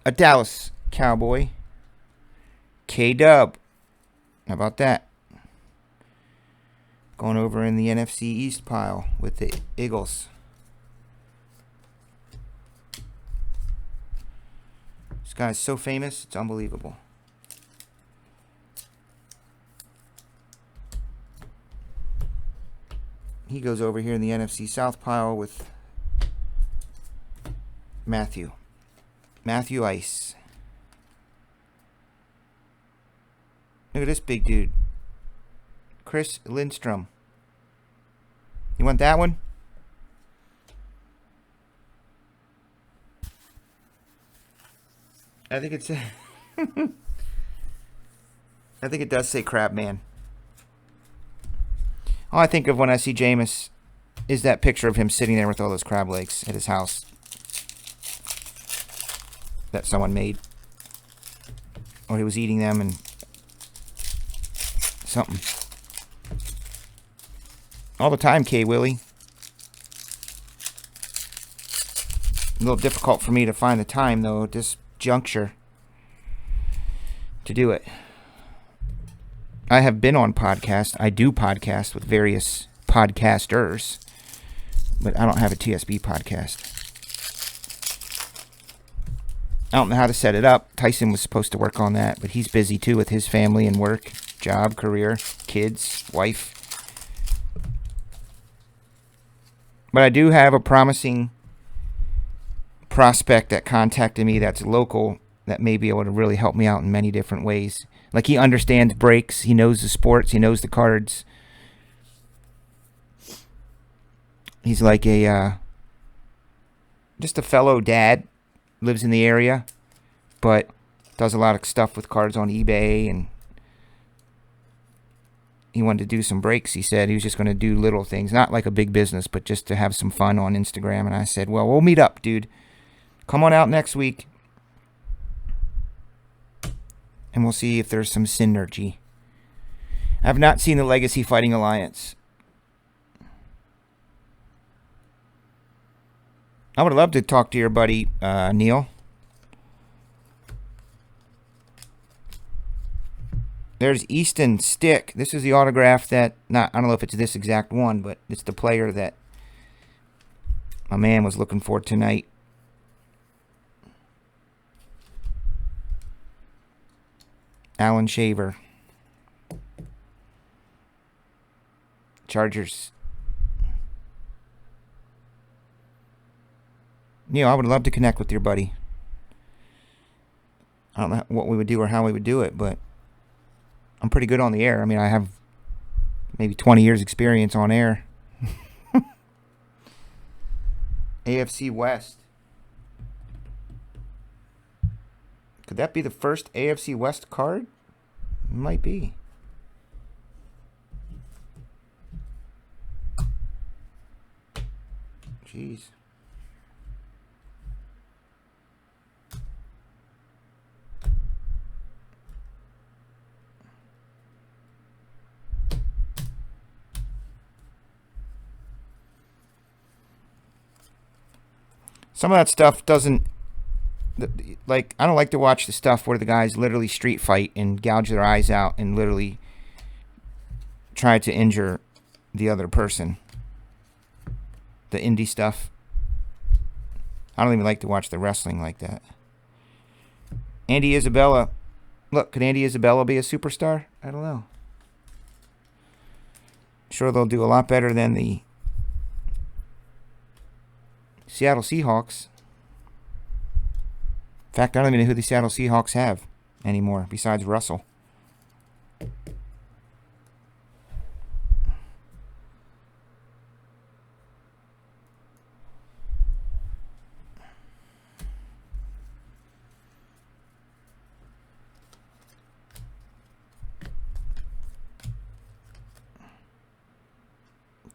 a Dallas Cowboy. K-Dub. How about that? Going over in the NFC East pile with the Eagles. This guy's so famous, it's unbelievable. He goes over here in the NFC South pile with Matthew Ice. Look at this big dude. Chris Lindstrom. You want that one? I think it's I think it does say Crab Man. All I think of when I see Jameis is that picture of him sitting there with all those crab legs at his house that someone made. Or he was eating them and something. All the time, K. Willie. A little difficult for me to find the time, though, at this juncture to do it. I have been on podcast. I do podcast with various podcasters, but I don't have a TSB podcast. I don't know how to set it up. Tyson was supposed to work on that, but he's busy too with his family and work, job, career, kids, wife. But I do have a promising prospect that contacted me that's local that may be able to really help me out in many different ways. Like, he understands breaks, he knows the sports, he knows the cards. He's like just a fellow dad, lives in the area, but does a lot of stuff with cards on eBay, and he wanted to do some breaks. He said he was just going to do little things, not like a big business, but just to have some fun on Instagram. And I said, well, we'll meet up, dude. Come on out next week, and we'll see if there's some synergy. I have not seen the Legacy Fighting Alliance. I would love to talk to your buddy, Neil. There's Easton Stick. This is the autograph that, I don't know if it's this exact one, but it's the player that my man was looking for tonight. Alan Shaver. Chargers. Neil, I would love to connect with your buddy. I don't know what we would do or how we would do it, but I'm pretty good on the air. I mean, I have maybe 20 years experience on air. AFC West. Could that be the first AFC West card? It might be. Jeez. Some of that stuff doesn't, like, I don't like to watch the stuff where the guys literally street fight and gouge their eyes out and literally try to injure the other person. The indie stuff. I don't even like to watch the wrestling like that. Andy Isabella. Look, could Andy Isabella be a superstar? I don't know. Sure, they'll do a lot better than the Seattle Seahawks. In fact, I don't even know who the Seattle Seahawks have anymore besides Russell.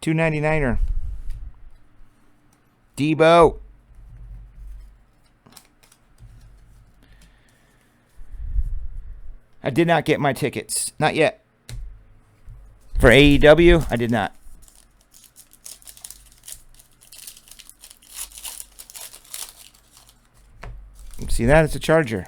$2.99er. Debo. I did not get my tickets. Not yet. For AEW, I did not. See that? It's a Charger.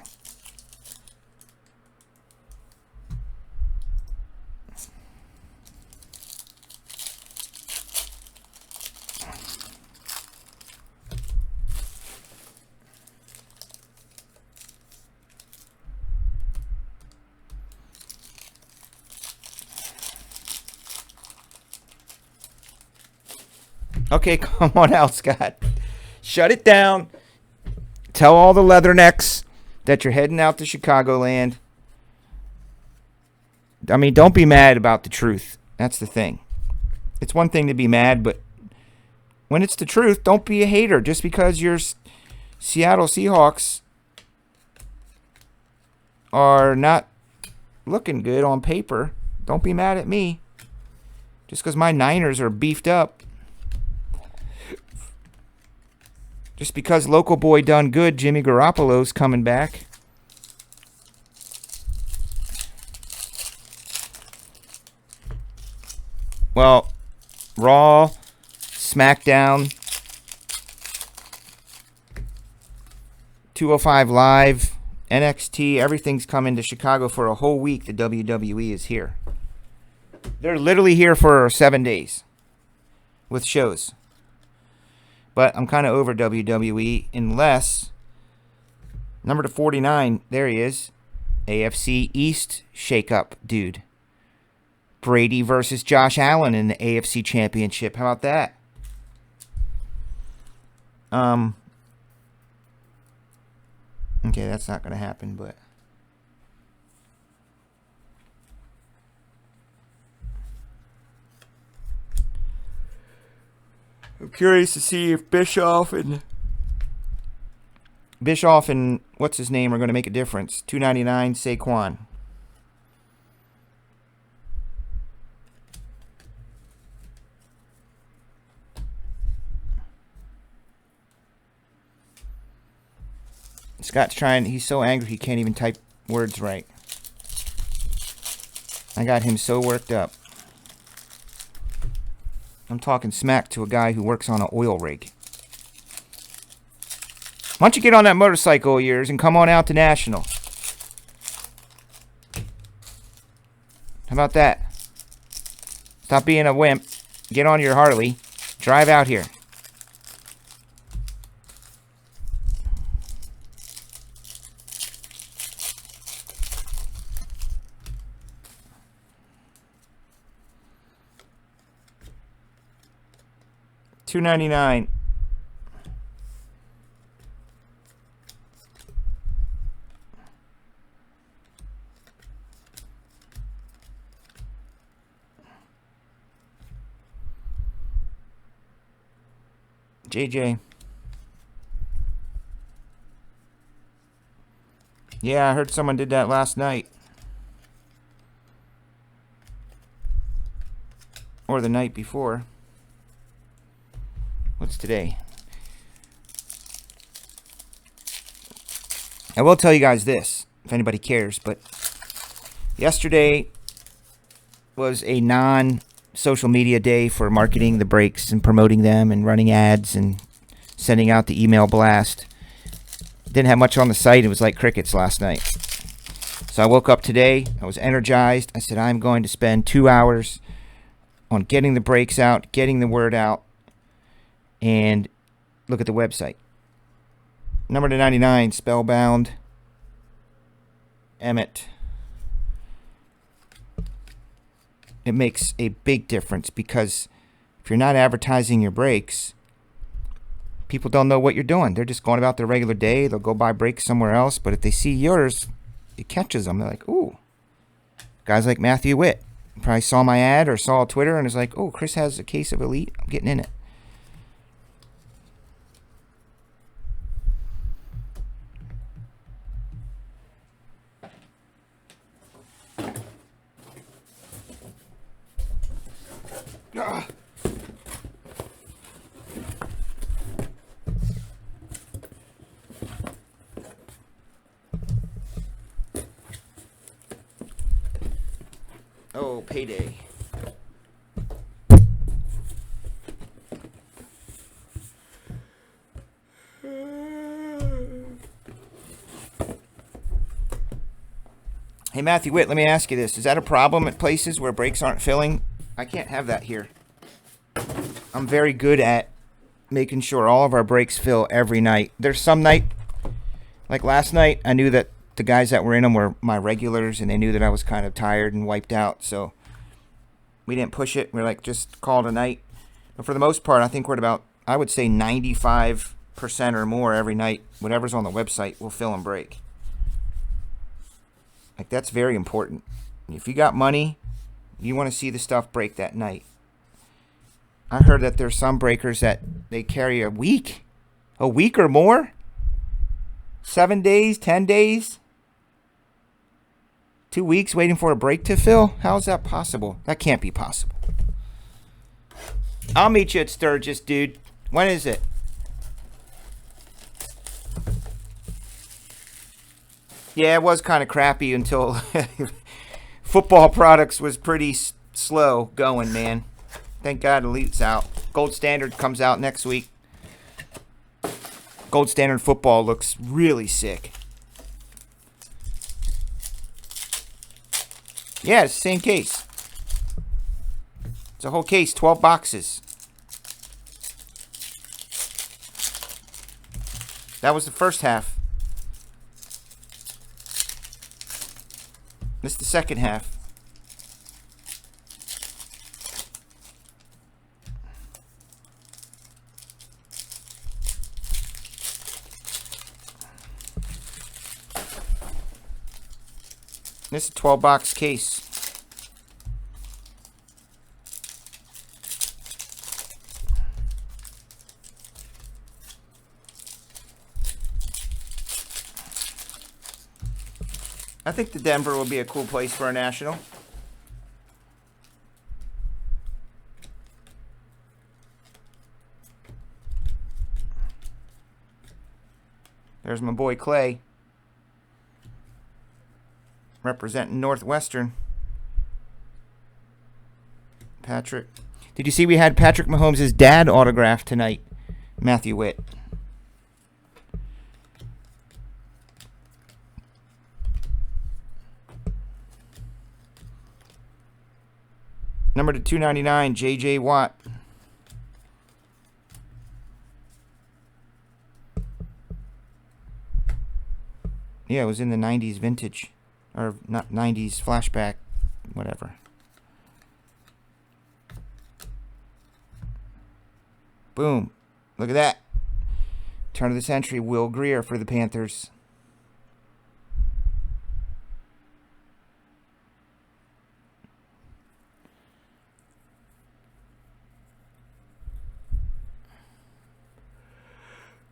Okay, come on out, Scott. Shut it down. Tell all the leathernecks that you're heading out to Chicagoland. I mean, don't be mad about the truth. That's the thing. It's one thing to be mad, but when it's the truth, don't be a hater. Just because your Seattle Seahawks are not looking good on paper, don't be mad at me. Just because my Niners are beefed up. Just because local boy done good, Jimmy Garoppolo's coming back. Well, Raw, SmackDown, 205 Live, NXT, everything's coming to Chicago for a whole week. The WWE is here. They're literally here for 7 days with shows. But I'm kind of over WWE unless number 49, there he is, AFC East shakeup dude. Brady versus Josh Allen in the AFC Championship. How about that? Okay, that's not going to happen, but I'm curious to see if Bischoff and what's his name are going to make a difference. $2.99 Saquon. Scott's trying. He's so angry he can't even type words right. I got him so worked up. I'm talking smack to a guy who works on an oil rig. Why don't you get on that motorcycle of yours and come on out to National? How about that? Stop being a wimp. Get on your Harley. Drive out here. $2.99. JJ. Yeah, I heard someone did that last night. Or the night before. What's today? I will tell you guys this, if anybody cares, but yesterday was a non-social media day for marketing the breaks and promoting them and running ads and sending out the email blast. Didn't have much on the site. It was like crickets last night. So I woke up today. I was energized. I said, I'm going to spend 2 hours on getting the breaks out, getting the word out, and look at the website. Number to 99, Spellbound. Emmett. It makes a big difference because if you're not advertising your brakes, people don't know what you're doing. They're just going about their regular day. They'll go buy brakes somewhere else. But if they see yours, it catches them. They're like, ooh. Guys like Matthew Witt probably saw my ad or saw Twitter and is like, oh, Chris has a case of Elite. I'm getting in it. Ah. Oh, payday. Hey, Matthew Witt, let me ask you this. Is that a problem at places where brakes aren't filling? I can't have that here. I'm very good at making sure all of our brakes fill every night. There's some night, like last night, I knew that the guys that were in them were my regulars, and they knew that I was kind of tired and wiped out, so we didn't push it. We were like, just call it a night. But for the most part, I think we're at about, I would say 95% or more every night. Whatever's on the website will fill and break. Like, that's very important. If you got money, you want to see the stuff break that night. I heard that there's some breakers that they carry a week or more. 7 days, 10 days. 2 weeks waiting for a brake to fill? How is that possible? That can't be possible. I'll meet you at Sturgis, dude. When is it? Yeah, it was kind of crappy until Football Products was pretty slow going, man. Thank God Elite's out. Gold Standard comes out next week. Gold Standard football looks really sick. Yeah, it's the same case. It's a whole case, 12 boxes. That was the first half. This is the second half. This is a 12-box case. I think the Denver will be a cool place for a national. There's my boy Clay. Representing Northwestern. Patrick. Did you see we had Patrick Mahomes' dad autographed tonight? Matthew Witt. Number to 299, J.J. Watt. Yeah, it was in the 90s vintage. Or not 90s flashback, whatever. Boom. Look at that. Turn of the century, Will Greer for the Panthers.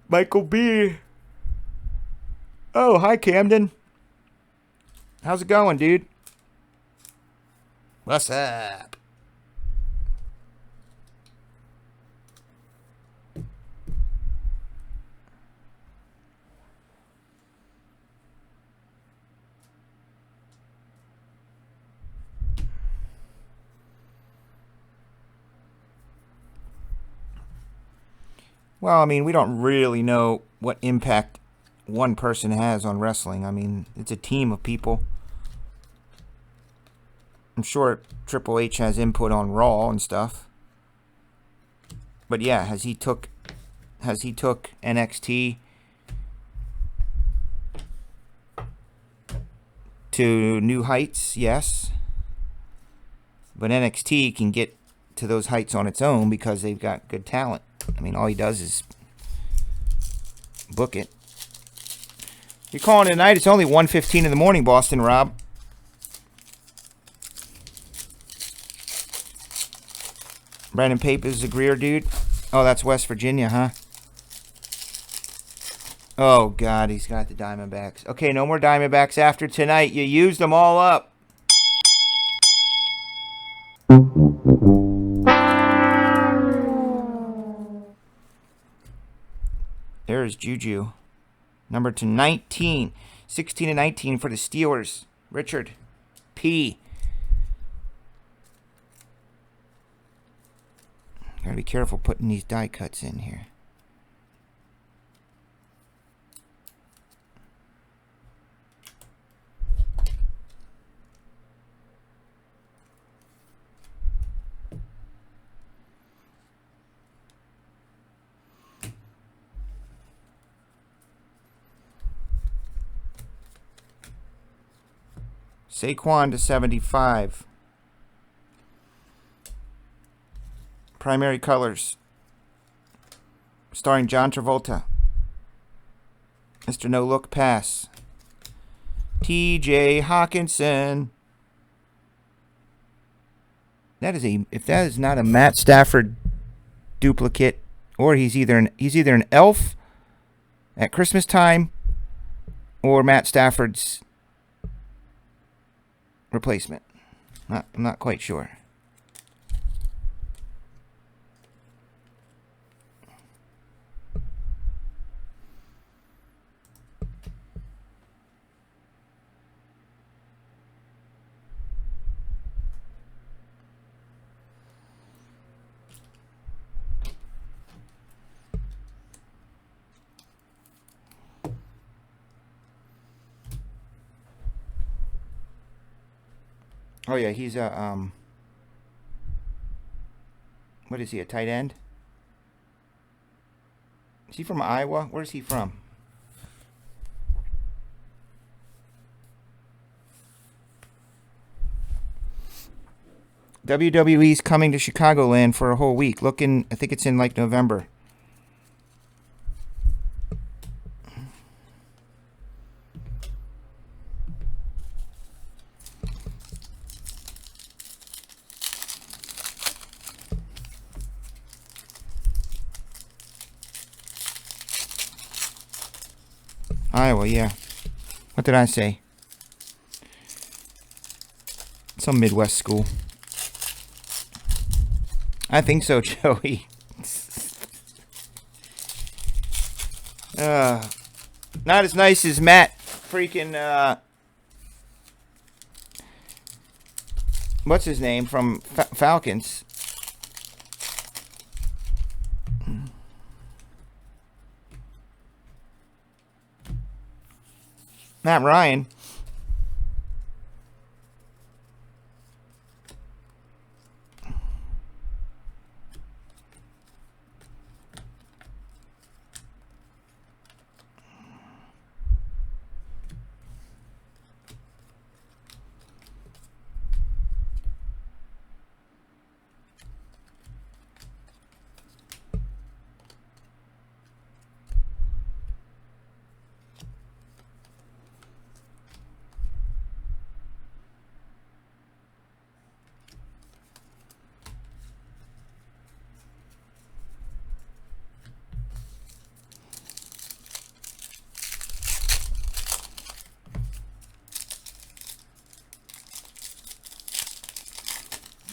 Michael B. Oh, hi, Camden. How's it going, dude? What's up? Well, I mean, we don't really know what impact one person has on wrestling. I mean, it's a team of people. I'm sure Triple H has input on Raw and stuff. But yeah, has he took NXT to new heights, yes. But NXT can get to those heights on its own because they've got good talent. I mean, all he does is book it. You're calling it a night? It's only 1:15 in the morning, Boston Rob. Brandon Pape is a Greer dude. Oh, that's West Virginia, huh? Oh, God, he's got the Diamondbacks. Okay, no more Diamondbacks after tonight. You used them all up. There's Juju. Number to 19. 16 and 19 for the Steelers. Richard P. Gotta be careful putting these die cuts in here. Saquon to 75. Primary colors. Starring John Travolta. Mr. No Look Pass. T.J. Hawkinson. If that is not a Matt Stafford duplicate, or he's either an elf at Christmas time or Matt Stafford's replacement. I'm not quite sure. Oh yeah, he's a what is he, a tight end? Is he from Iowa? Where's he from? WWE's coming to Chicagoland for a whole week. I think it's in like November. Iowa, yeah. What did I say? Some Midwest school. I think so, Joey. Not as nice as Matt freaking, what's his name from Falcons? Matt Ryan.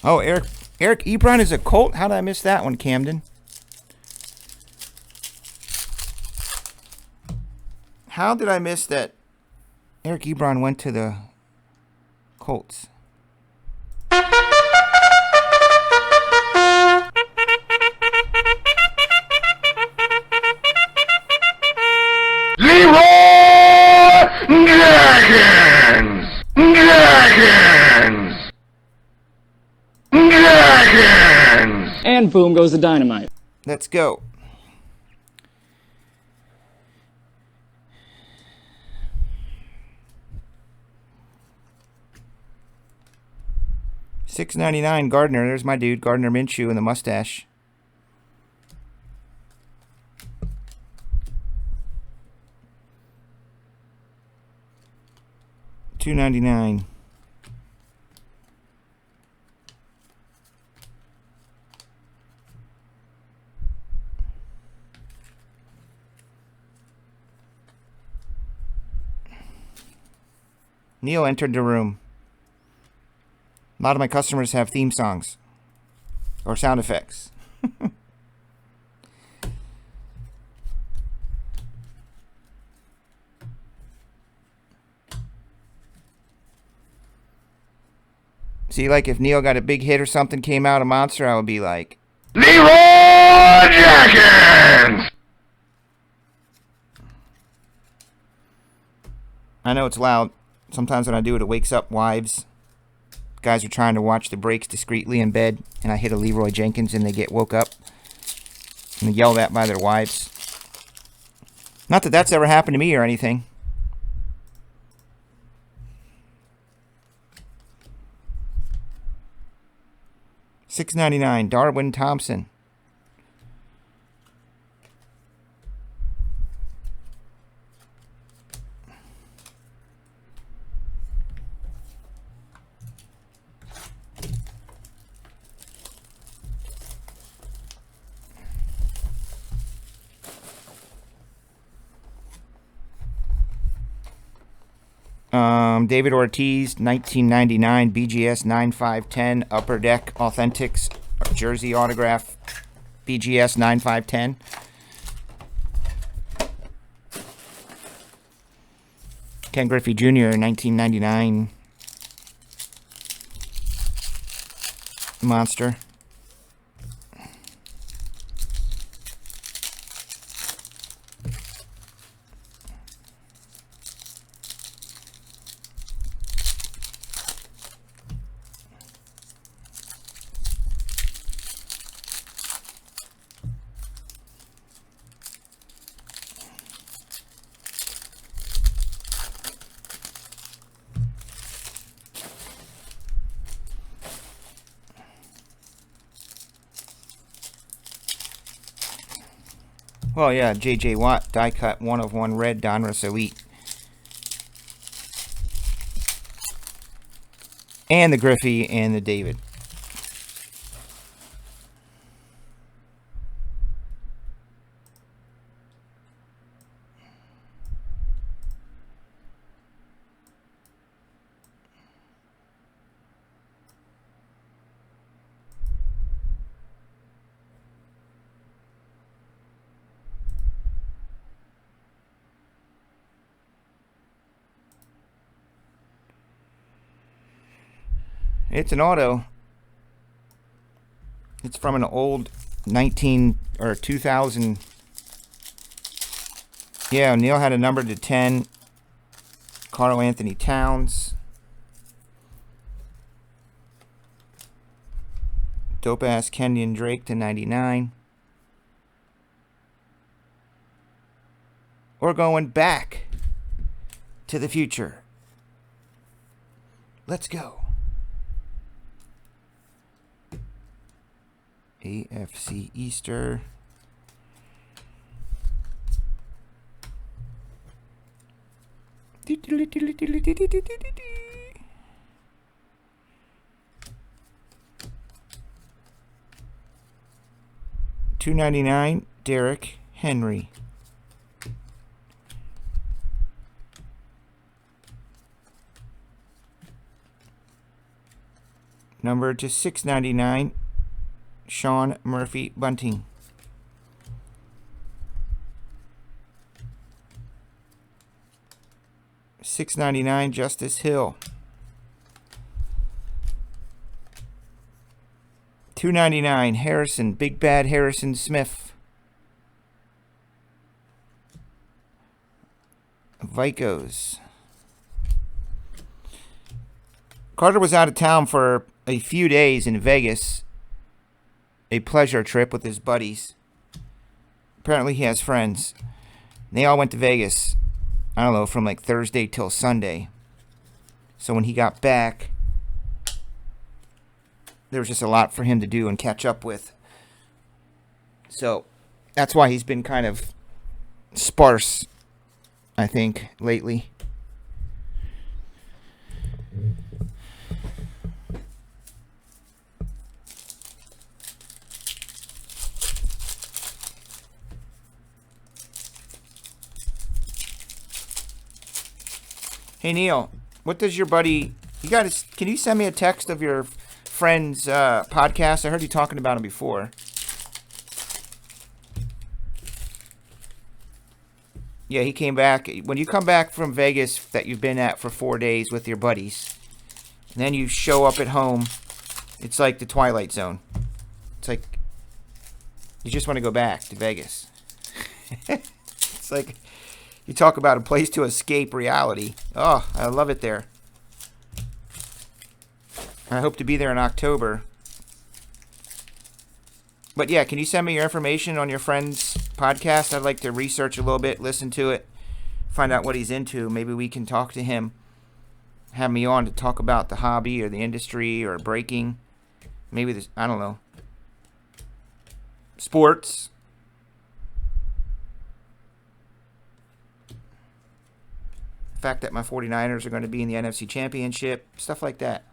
Oh, Eric Ebron is a Colt? How did I miss that one, Camden? How did I miss that Eric Ebron went to the Colts? And boom goes the dynamite. Let's go. $6.99 Gardner. There's my dude, Gardner Minshew, and the mustache. $2.99. Neil entered the room. A lot of my customers have theme songs or sound effects. See, like if Neil got a big hit or something came out, a monster, I would be like, Leroy Jenkins! I know it's loud. Sometimes when I do it, it wakes up wives. Guys are trying to watch the breaks discreetly in bed, and I hit a Leroy Jenkins and they get woke up and yelled at by their wives. Not that that's ever happened to me or anything. $6.99 Darwin Thompson. David Ortiz, 1999 BGS 9510 Upper Deck Authentics Jersey Autograph BGS 9510. Ken Griffey Jr., 1999 Monster. Well, yeah, J.J. Watt, die cut, 1 of 1 red, Donruss Elite. And the Griffey and the David. It's an auto. It's from an old 19 or 2000. Yeah, Neil had a number to 10. Carl Anthony Towns. Dope ass Kenyon Drake to 99. We're going back to the future. Let's go. AFC Easter. $2.99 Derrick Henry. Number to $6.99 Sean Murphy Bunting. $6.99 Justice Hill. $2.99 Harrison, Big Bad Harrison Smith. Vikos. Carter was out of town for a few days in Vegas. A pleasure trip with his buddies. Apparently he has friends. They all went to Vegas, I don't know, from like Thursday till Sunday. So when he got back, there was just a lot for him to do and catch up with. So that's why he's been kind of sparse, I think, lately. Hey Neil, what does your buddy? Can you send me a text of your friend's podcast? I heard you talking about him before. Yeah, he came back. When you come back from Vegas that you've been at for 4 days with your buddies, and then you show up at home, it's like the Twilight Zone. It's like you just want to go back to Vegas. It's like you talk about a place to escape reality. Oh, I love it there. I hope to be there in October. But yeah, can you send me your information on your friend's podcast? I'd like to research a little bit, listen to it, find out what he's into. Maybe we can talk to him, have me on to talk about the hobby or the industry or breaking. Maybe this, I don't know. Sports. The fact that my 49ers are going to be in the NFC Championship, stuff like that.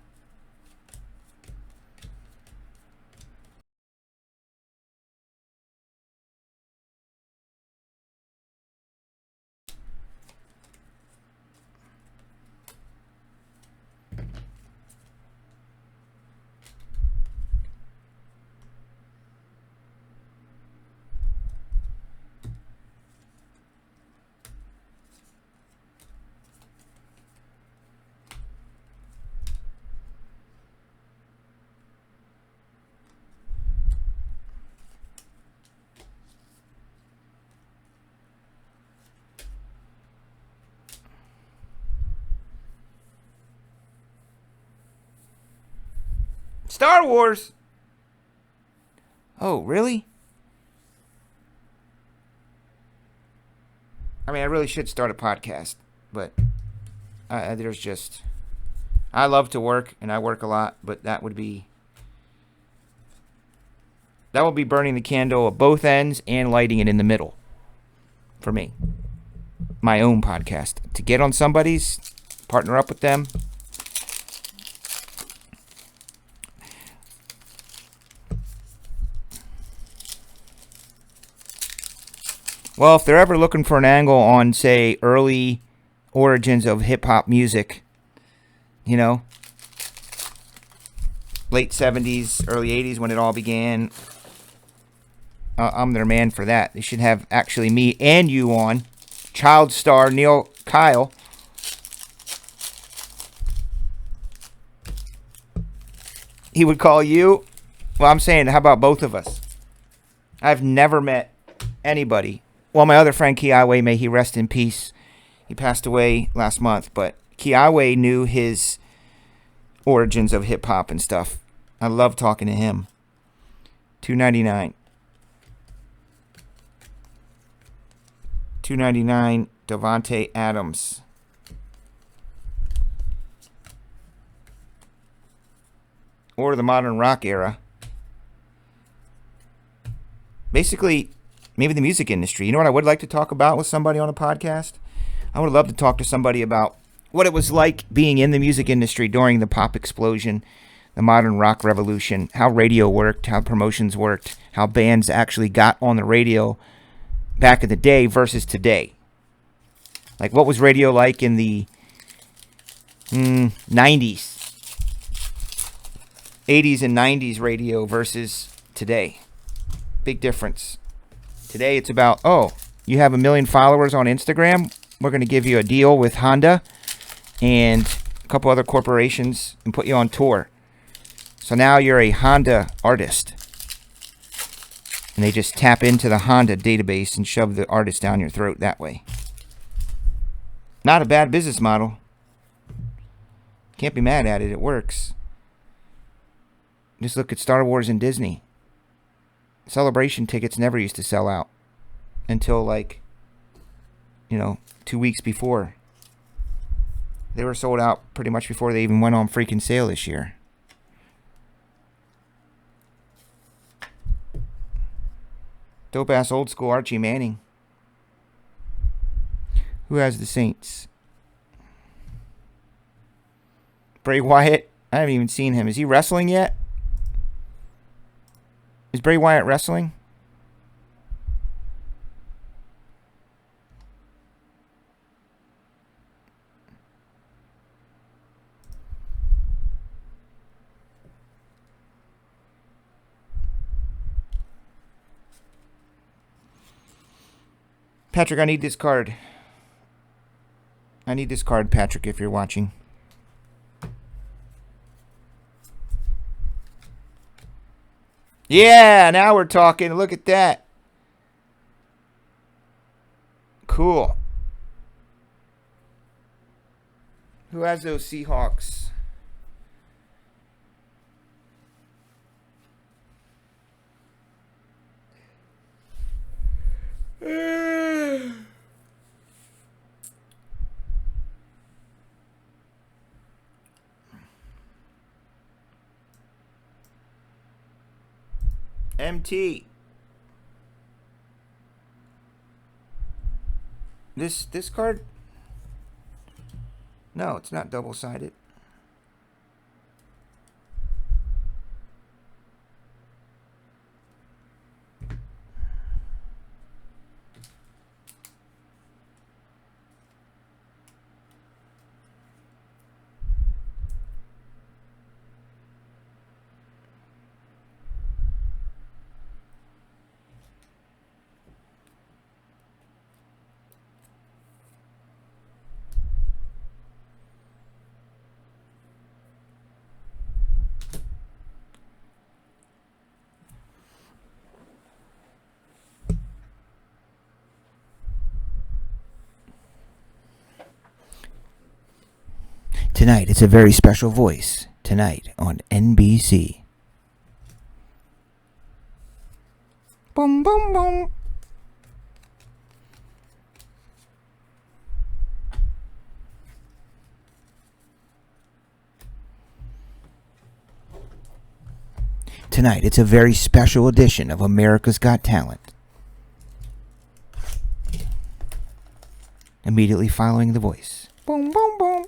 Star Wars. Oh, really? I mean, I really should start a podcast, but there's just... I love to work, and I work a lot, but that would be burning the candle at both ends and lighting it in the middle for me. My own podcast. To get on somebody's, partner up with them. Well, if they're ever looking for an angle on, say, early origins of hip-hop music, you know, late 70s, early 80s when it all began, I'm their man for that. They should have actually me and you on. Child star Neil Kyle. He would call you. Well, I'm saying, how about both of us? I've never met anybody. Well, my other friend Kiawe, may he rest in peace. He passed away last month, but Kiawe knew his origins of hip-hop and stuff. I love talking to him. $2.99. $2.99, Devontae Adams. Or the modern rock era. Basically, maybe the music industry. You know what I would like to talk about with somebody on a podcast? I would love to talk to somebody about what it was like being in the music industry during the pop explosion, the modern rock revolution, how radio worked, how promotions worked, how bands actually got on the radio back in the day versus today. Like, what was radio like in the 90s? 80s and 90s radio versus today. Big difference. Today it's about, oh, you have 1 million followers on Instagram? We're going to give you a deal with Honda and a couple other corporations and put you on tour. So now you're a Honda artist. And they just tap into the Honda database and shove the artist down your throat that way. Not a bad business model. Can't be mad at it. It works. Just look at Star Wars and Disney. Celebration tickets never used to sell out until, like, 2 weeks before. They were sold out pretty much before they even went on freaking sale this year. Dope ass old school Archie Manning. Who has the Saints? Bray Wyatt. I haven't even seen him. Is he wrestling yet? Is Bray Wyatt wrestling? Patrick, I need this card. I need this card, Patrick, if you're watching. Yeah, now we're talking. Look at that. Cool. Who has those Seahawks? MT. This card? No, it's not double-sided. Tonight, it's a very special voice. Tonight on NBC. Boom, boom, boom. Tonight, it's a very special edition of America's Got Talent. Immediately following the voice. Boom, boom, boom.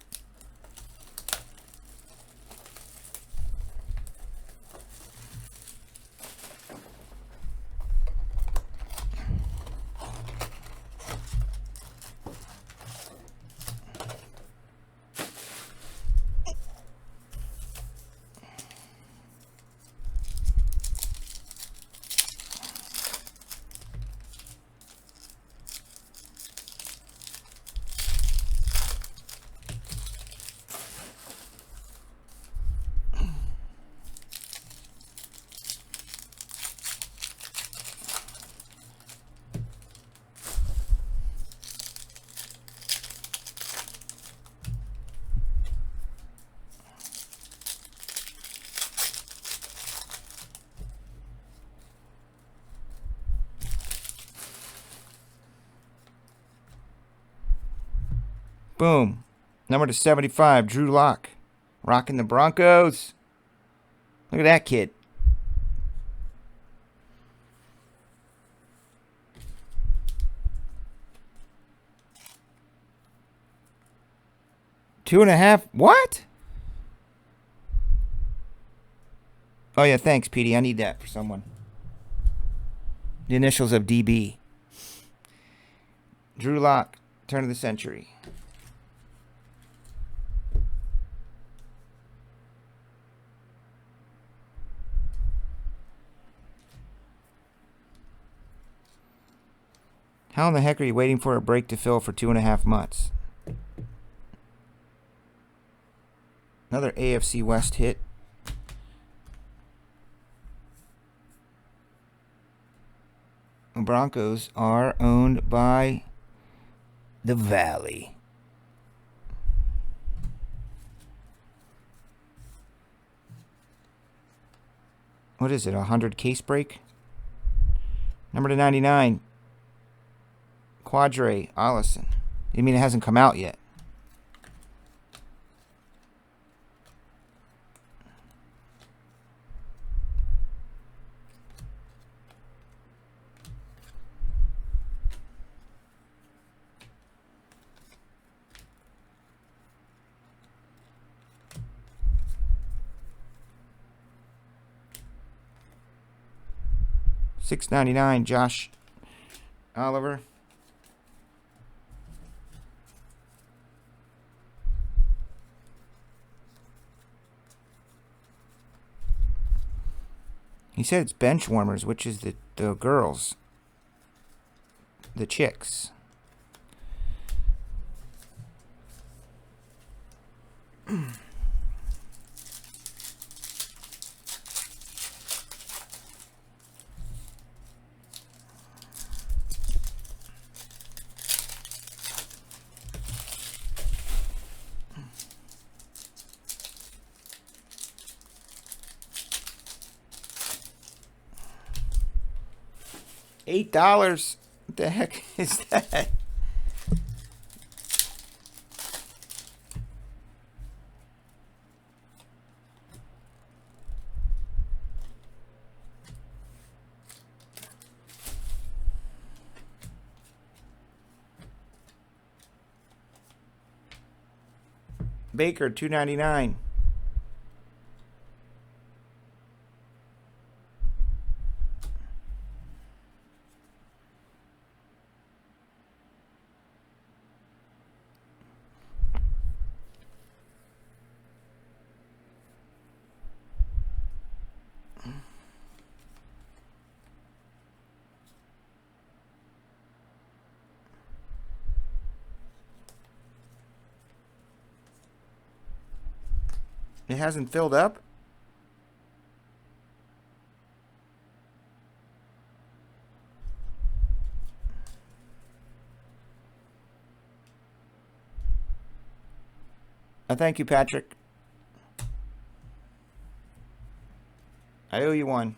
Boom. Number to 75, Drew Lock. Rocking the Broncos. Look at that kid. Two and a half. What? Oh, yeah. Thanks, Petey. I need that for someone. The initials of DB. Drew Lock. Turn of the century. How in the heck are you waiting for a break to fill for 2.5 months? Another AFC West hit. The Broncos are owned by the Valley. What is it, 100 case break? Number to 99. Quadre Allison. You mean it hasn't come out yet? $6.99. Josh Oliver. He said it's bench warmers, which is the girls, the chicks. $8. What the heck is that? Baker, $2.99. It hasn't filled up? Thank you, Patrick. I owe you one.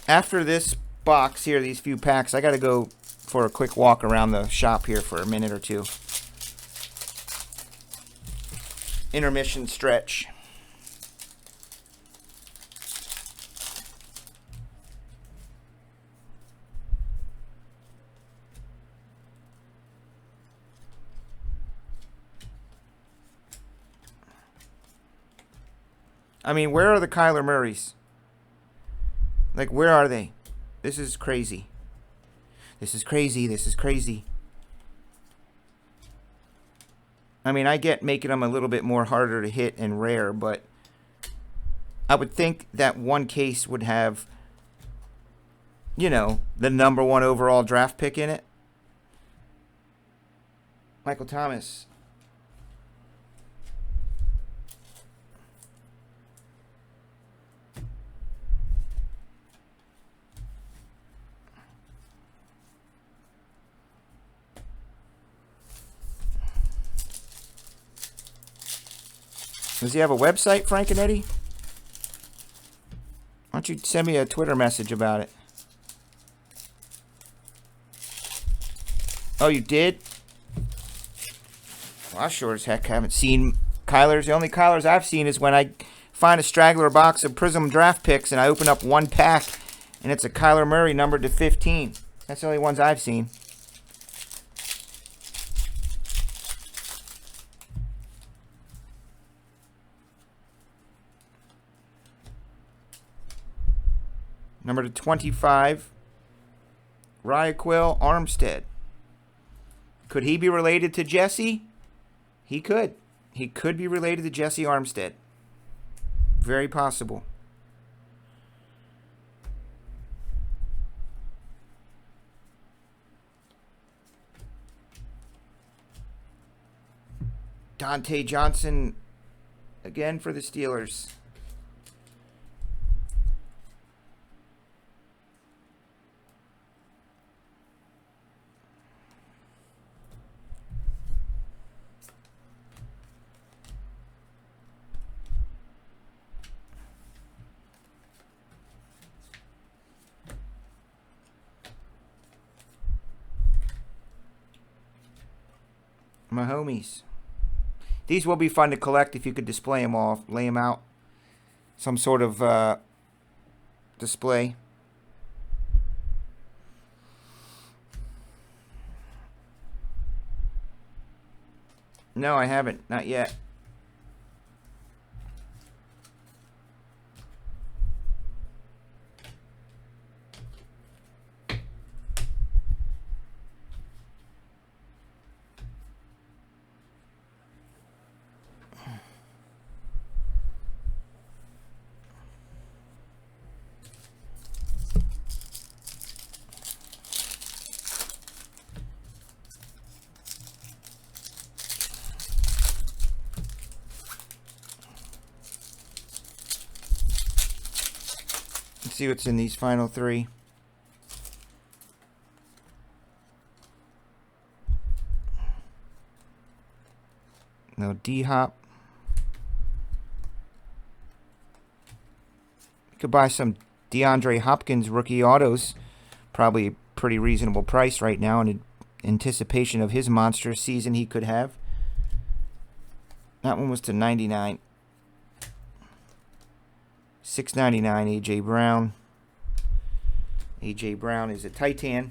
After this box here, these few packs, I got to go for a quick walk around the shop here for a minute or two. Intermission stretch. I mean, where are the Kyler Murrays? Like, where are they? This is crazy. This is crazy. This is crazy. I mean, I get making them a little bit more harder to hit and rare, but I would think that one case would have, you know, the #1 overall draft pick in it. Michael Thomas. Does he have a website, Frank and Eddie? Why don't you send me a Twitter message about it? Oh, you did? Well, I sure as heck haven't seen Kyler's. The only Kyler's I've seen is when I find a straggler box of Prism draft picks and I open up one pack and it's a Kyler Murray numbered to 15. That's the only ones I've seen. Number to 25, Ryaquill Armstead. Could he be related to Jesse? He could. He could be related to Jesse Armstead. Very possible. Dante Johnson again for the Steelers. My homies. These will be fun to collect if you could display them all, lay them out. Some sort of display. No, I haven't. Not yet. Let's see what's in these final three. No D-Hop. You could buy some DeAndre Hopkins rookie autos. Probably a pretty reasonable price right now in anticipation of his monster season he could have. That one was to 99. $6.99 A.J. Brown. A.J. Brown is a Titan.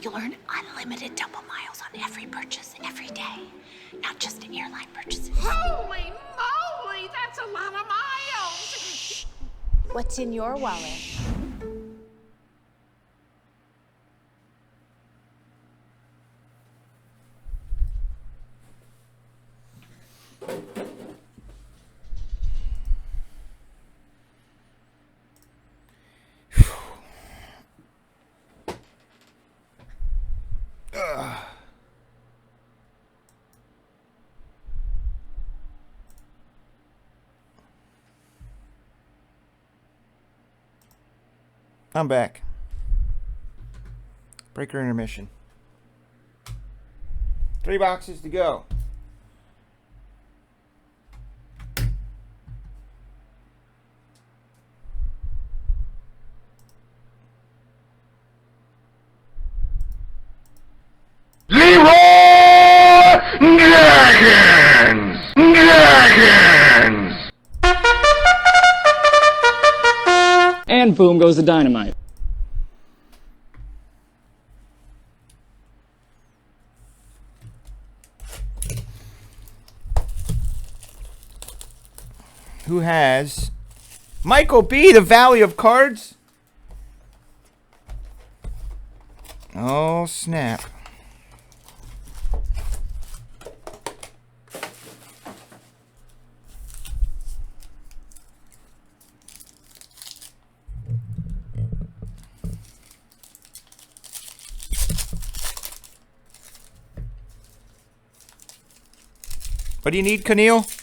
You'll earn unlimited double miles on every purchase every day, not just airline purchases. Holy moly, that's a lot of miles! What's in your wallet? I'm back. Breaker intermission. 3 boxes to go. And boom goes the dynamite. Who has Michael B, the Valley of Cards? Oh, snap. What do you need, Keneal?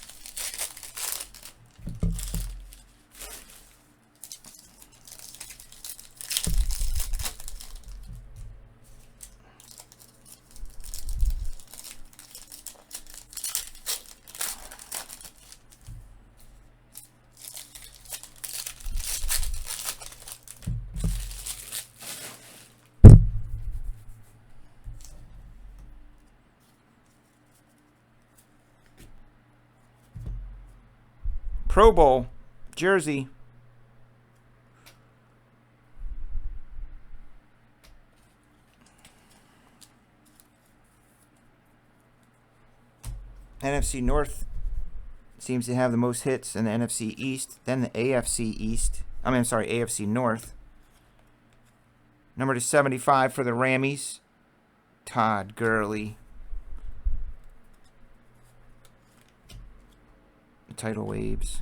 Pro Bowl jersey. NFC North seems to have the most hits in the NFC East, then the AFC East. I'm sorry, AFC North. Number to 75 for the Rammies, Todd Gurley. Tidal Waves.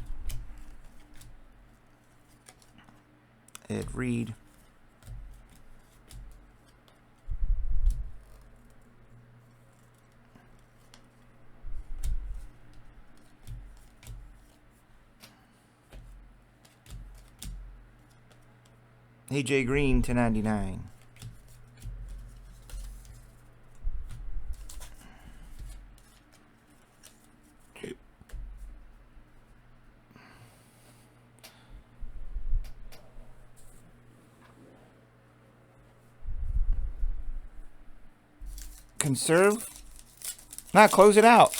Ed Reed. AJ Green to 99. Conserve. Not close it out.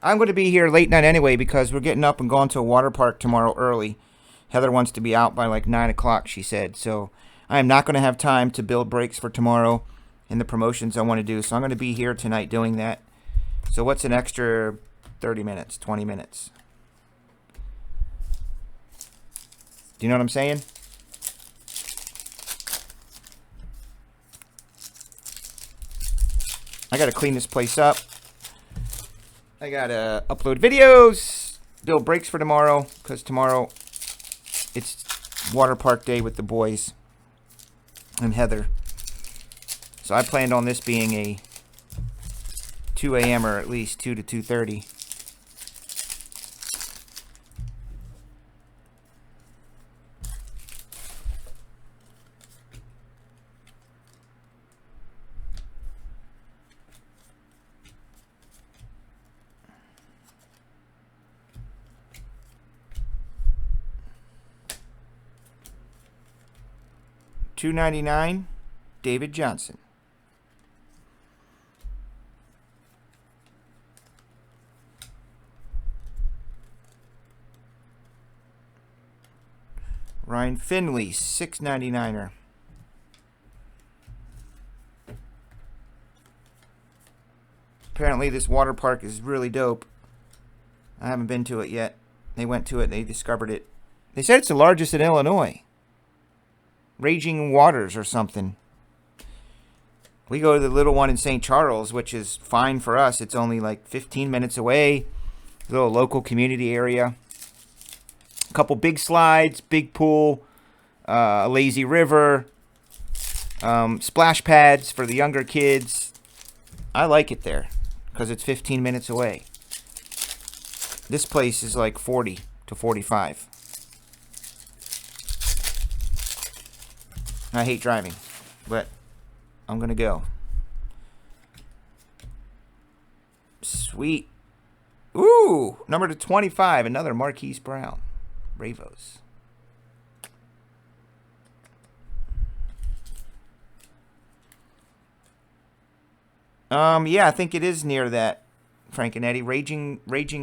I'm going to be here late night anyway because we're getting up and going to a water park tomorrow early. Heather wants to be out by like 9 o'clock, she said. So I am not going to have time to build breaks for tomorrow and the promotions I want to do. So I'm going to be here tonight doing that. So what's an extra 30 minutes, 20 minutes? Do you know what I'm saying? I got to clean this place up. I got to upload videos, build breaks for tomorrow, because tomorrow it's water park day with the boys and Heather. So I planned on this being a 2 a.m. or at least 2 to 2:30. $2.99, David Johnson. Ryan Finley, $6.99er. Apparently this water park is really dope. I haven't been to it yet. They went to it and they discovered it They said it's the largest in Illinois. Raging Waters or something. We go to the little one in St. Charles, which is fine for us. It's only like 15 minutes away. Little local community area. A couple big slides, big pool, a lazy river, splash pads for the younger kids. I like it there because it's 15 minutes away. This place is like 40 to 45. I hate driving, but I'm going to go. Sweet. Ooh, number to 25, another Marquise Brown. Bravos. Yeah, I think it is near that, Frank and Eddie. Raging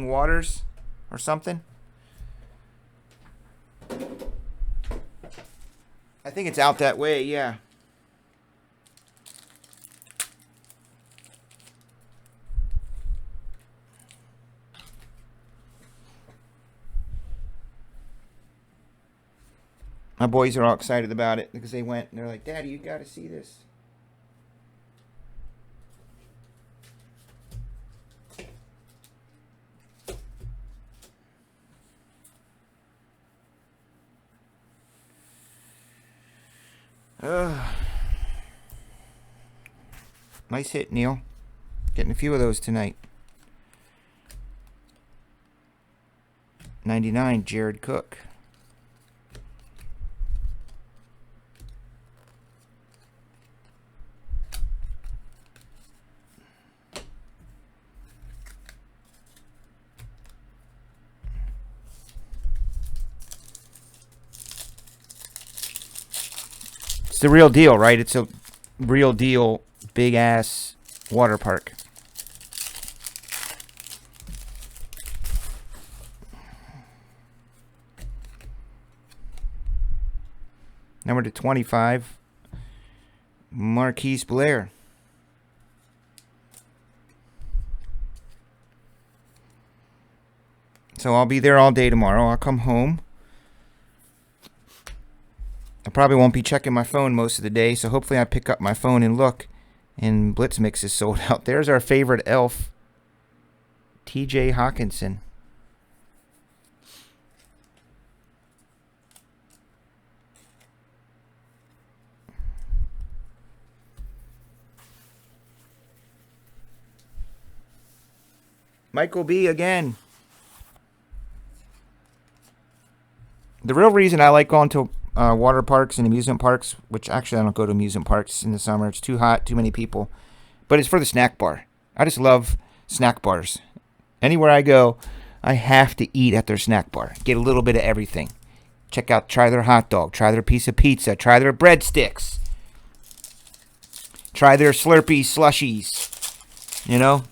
Waters or something. I think it's out that way, yeah. My boys are all excited about it because they went and they're like, Daddy, you got to see this. Nice hit, Neil. Getting a few of those tonight. 99, Jared Cook. It's the real deal, right? It's a real deal, big ass water park. Number to 25, Marquise Blair. So I'll be there all day tomorrow. I'll come home. I probably won't be checking my phone most of the day, so hopefully I pick up my phone and look, and Blitz Mix is sold out. There's our favorite elf, TJ Hawkinson. Michael B. again. The real reason I like going to water parks and amusement parks, which actually I don't go to amusement parks in the summer. It's too hot, too many people. But it's for the snack bar. I just love snack bars. Anywhere I go, I have to eat at their snack bar. Get a little bit of everything. Try their hot dog. Try their piece of pizza. Try their breadsticks. Try their Slurpee slushies. You know?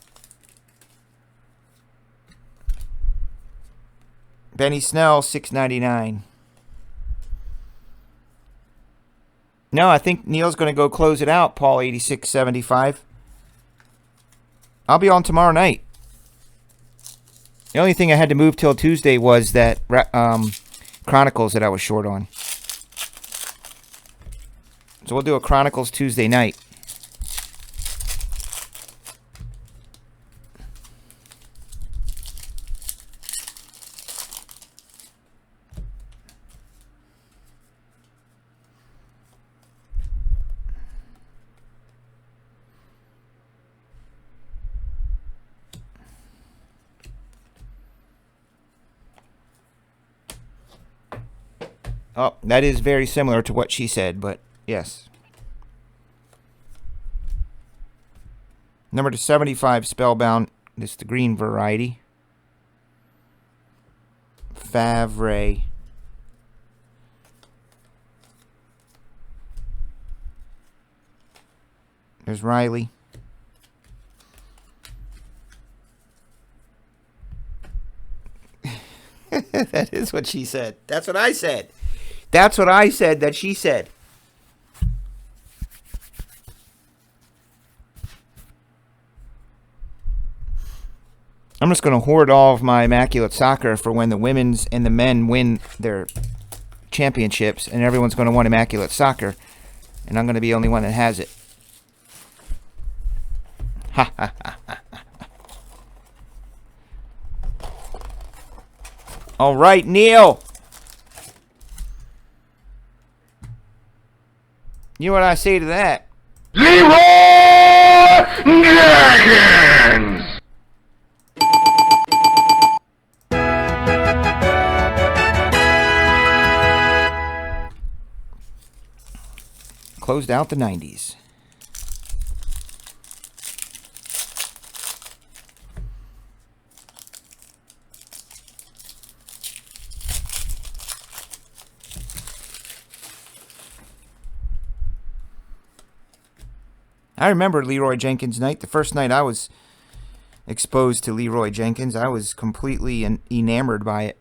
Benny Snell, $6.99. No, I think Neil's going to go close it out, Paul, 86.75. I'll be on tomorrow night. The only thing I had to move till Tuesday was that Chronicles that I was short on. So we'll do a Chronicles Tuesday night. Oh, that is very similar to what she said, but yes. Number to 75, Spellbound. This is the green variety. Favre. There's Riley. That is what she said. That's what I said. That's what I said that she said. I'm just going to hoard all of my Immaculate Soccer for when the women's and the men win their championships, and everyone's going to want Immaculate Soccer, and I'm going to be the only one that has it. Ha ha ha ha. All right, Neil. You know what I say to that? Leroy Jenkins! Closed out the 90s. I remember Leroy Jenkins night. The first night I was exposed to Leroy Jenkins, I was completely enamored by it.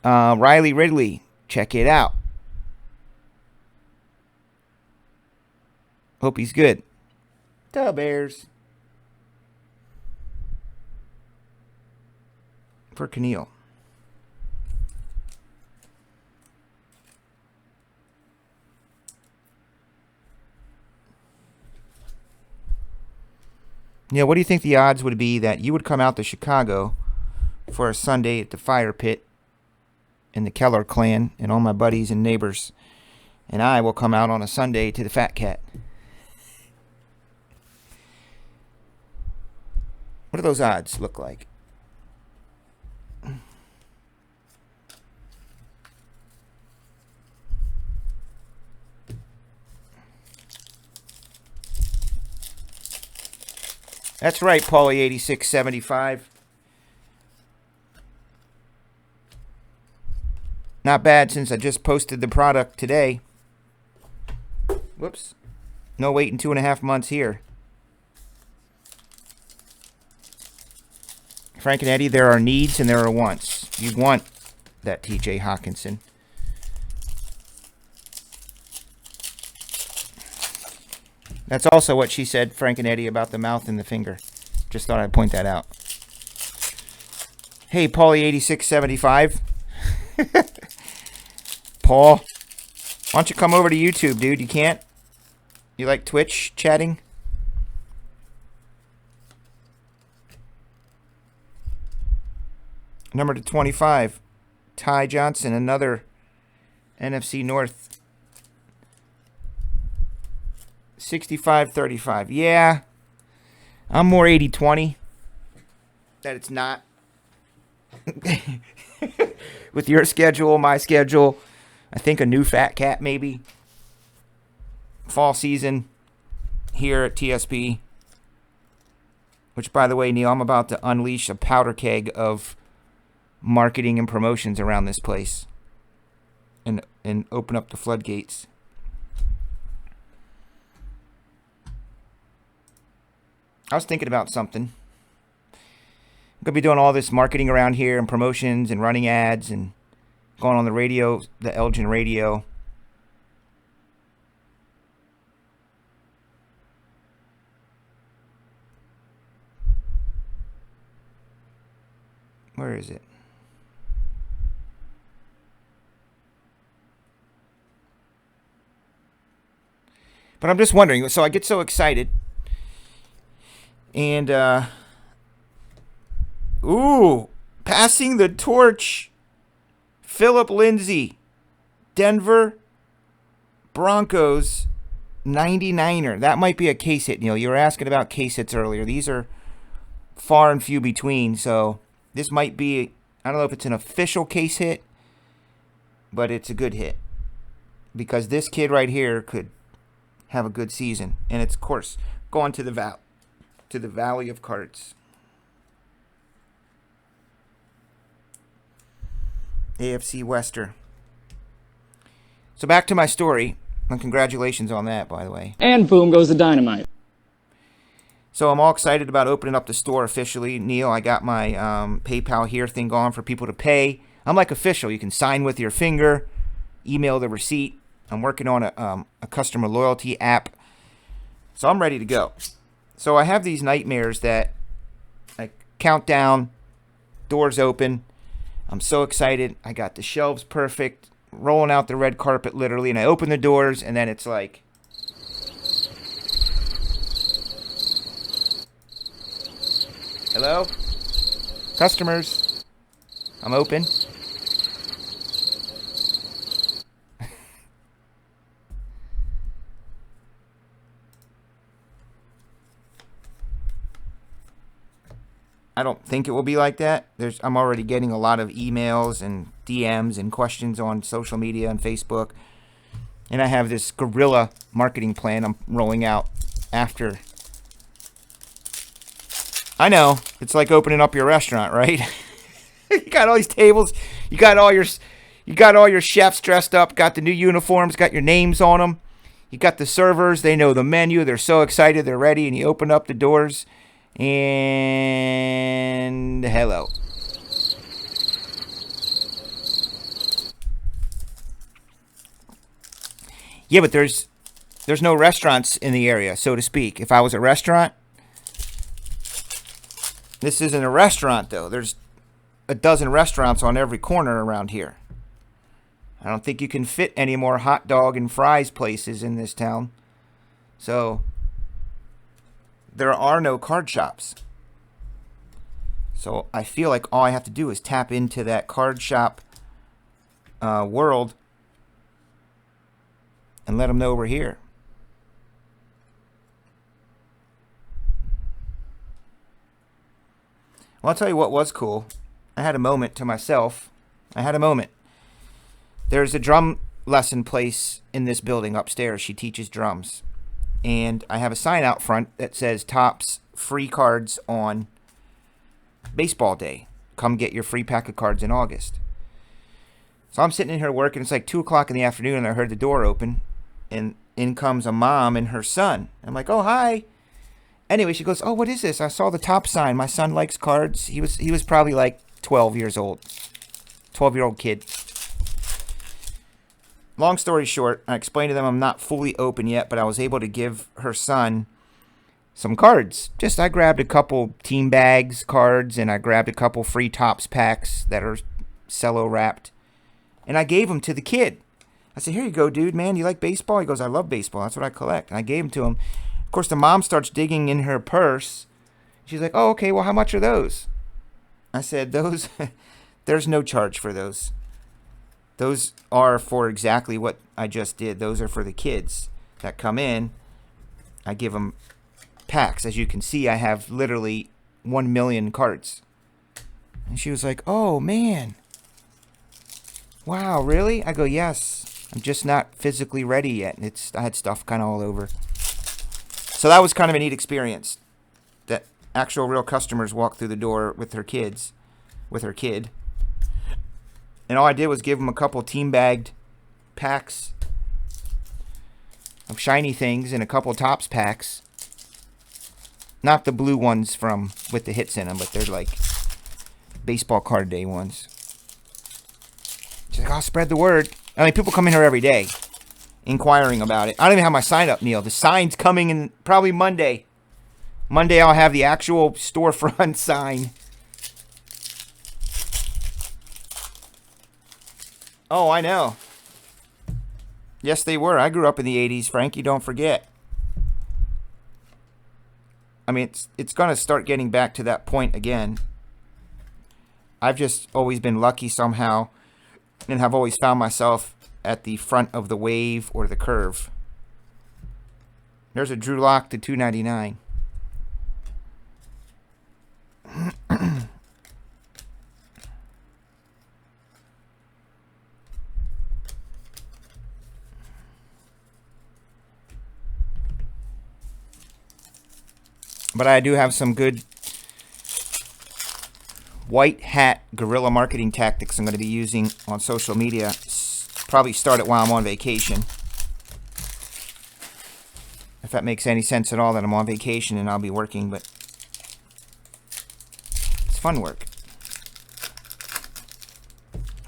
Riley Ridley, check it out. Hope he's good. The Bears. For Keneal. Yeah, what do you think the odds would be that you would come out to Chicago for a Sunday at the fire pit in the Keller clan and all my buddies and neighbors, and I will come out on a Sunday to the Fat Cat? What do those odds look like? That's right, Paulie8675. Not bad since I just posted the product today. Whoops. No waiting 2.5 months here. Frank and Eddie, there are needs and there are wants. You want that TJ Hawkinson. That's also what she said, Frank and Eddie, about the mouth and the finger. Just thought I'd point that out. Hey, Paulie8675. Paul, why don't you come over to YouTube, dude? You can't? You like Twitch chatting? Number to 25, Ty Johnson, another NFC North. 65-35. Yeah, I'm more 80-20. That it's not. With your schedule, my schedule, I think a new Fat Cat maybe. Fall season here at TSP. Which, by the way, Neil, I'm about to unleash a powder keg of marketing and promotions around this place. And open up the floodgates. I was thinking about something. I'm going to be doing all this marketing around here and promotions and running ads and going on the radio, the Elgin radio. Where is it? But I'm just wondering, so I get so excited. And, passing the torch. Philip Lindsay, Denver Broncos 99er. That might be a case hit, Neil. You were asking about case hits earlier. These are far and few between, so this might be, I don't know if it's an official case hit, but it's a good hit. Because this kid right here could have a good season. And it's, of course, going to the Valley of Cards. AFC Wester. So back to my story. And congratulations on that, by the way. And boom goes the dynamite. So I'm all excited about opening up the store officially. Neil, I got my PayPal here thing going for people to pay. I'm like official. You can sign with your finger, email the receipt. I'm working on a customer loyalty app. So I'm ready to go. So I have these nightmares that, like, countdown, doors open. I'm so excited. I got the shelves perfect, rolling out the red carpet literally, and I open the doors, and then it's like, hello? Customers. I'm open. I don't think it will be like that. I'm already getting a lot of emails and DMs and questions on social media and Facebook. And I have this guerrilla marketing plan I'm rolling out after. I know, it's like opening up your restaurant, right? You got all these tables, you got all your chefs dressed up, got the new uniforms, got your names on them. You got the servers, they know the menu, they're so excited, they're ready, and you open up the doors. And hello. Yeah, but there's no restaurants in the area, so to speak. If I was a restaurant, this isn't a restaurant though. There's a dozen restaurants on every corner around here. I don't think you can fit any more hot dog and fries places in this town. So there are no card shops. So I feel like all I have to do is tap into that card shop world and let them know we're here. Well, I'll tell you what was cool. I had a moment to myself. There's a drum lesson place in this building upstairs. She teaches drums. And I have a sign out front that says Topps free cards on baseball day. Come get your free pack of cards in August. So I'm sitting in here working. It's like 2 o'clock in the afternoon, and I heard the door open, and in comes a mom and her son. I'm like, oh, hi. Anyway, she goes, oh, what is this? I saw the Topps sign. My son likes cards. He was probably like 12 years old. 12-year-old kid. Long story short, I explained to them I'm not fully open yet, but I was able to give her son some cards. I grabbed a couple team bags cards, and I grabbed a couple free Topps packs that are cello wrapped, and I gave them to the kid. I said, here you go, dude, man, you like baseball? He goes, I love baseball. That's what I collect. And I gave them to him. Of course, the mom starts digging in her purse. She's like, oh, okay, well, how much are those? I said, those, there's no charge for those. Those are for exactly what I just did. Those are for the kids that come in. I give them packs. As you can see, I have literally 1 million cards. And she was like, oh, man. Wow, really? I go, yes. I'm just not physically ready yet. I had stuff kind of all over. So that was kind of a neat experience. That actual real customers walked through the door with her kids, with her kid. And all I did was give them a couple team-bagged packs of shiny things and a couple Topps packs. Not the blue ones with the hits in them, but they're like baseball card day ones. She's like, I'll spread the word. I mean, people come in here every day inquiring about it. I don't even have my sign up, Neil. The sign's coming in probably Monday. Monday I'll have the actual storefront sign. Oh, I know. Yes, they were. I grew up in the 80s, Frankie, don't forget. I mean, it's going to start getting back to that point again. I've just always been lucky somehow and have always found myself at the front of the wave or the curve. There's a Drew Lock to $2.99. But I do have some good white hat guerrilla marketing tactics I'm going to be using on social media. Probably start it while I'm on vacation. If that makes any sense at all, that I'm on vacation and I'll be working, but it's fun work.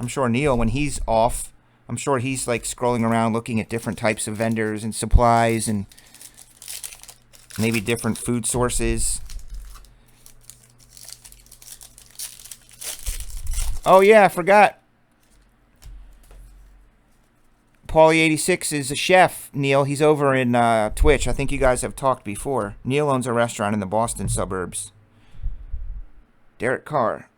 I'm sure Neil, when he's off, I'm sure he's like scrolling around looking at different types of vendors and supplies and maybe different food sources. Oh, yeah, I forgot. Paulie86 is a chef, Neil. He's over in Twitch. I think you guys have talked before. Neil owns a restaurant in the Boston suburbs. Derek Carr.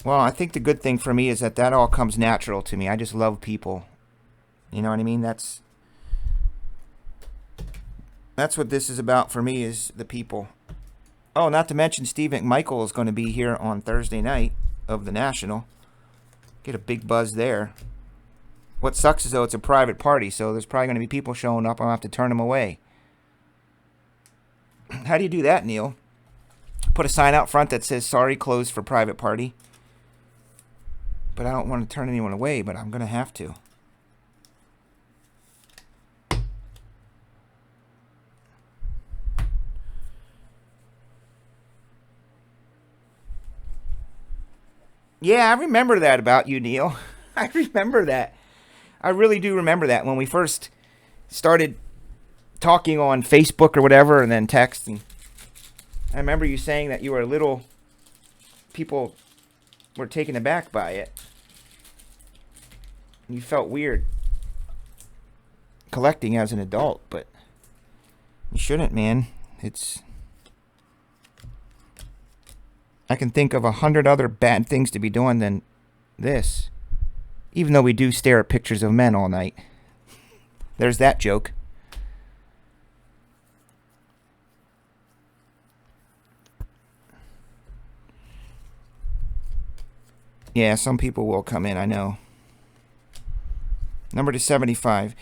Well, I think the good thing for me is that all comes natural to me. I just love people. You know what I mean? That's what this is about for me, is the people. Oh, not to mention Steve McMichael is going to be here on Thursday night of the National. Get a big buzz there. What sucks is, though, it's a private party, so there's probably going to be people showing up. I'll have to turn them away. How do you do that, Neil? Put a sign out front that says, sorry, closed for private party. But I don't want to turn anyone away, but I'm going to have to. Yeah, I remember that about you, Neil. I remember that. I really do remember that when we first started talking on Facebook or whatever and then texting. I remember you saying that you were a little... People were taken aback by it. You felt weird collecting as an adult, but you shouldn't, man. I can think of 100 other bad things to be doing than this. Even though we do stare at pictures of men all night. There's that joke. Yeah, some people will come in, I know. Number to 75.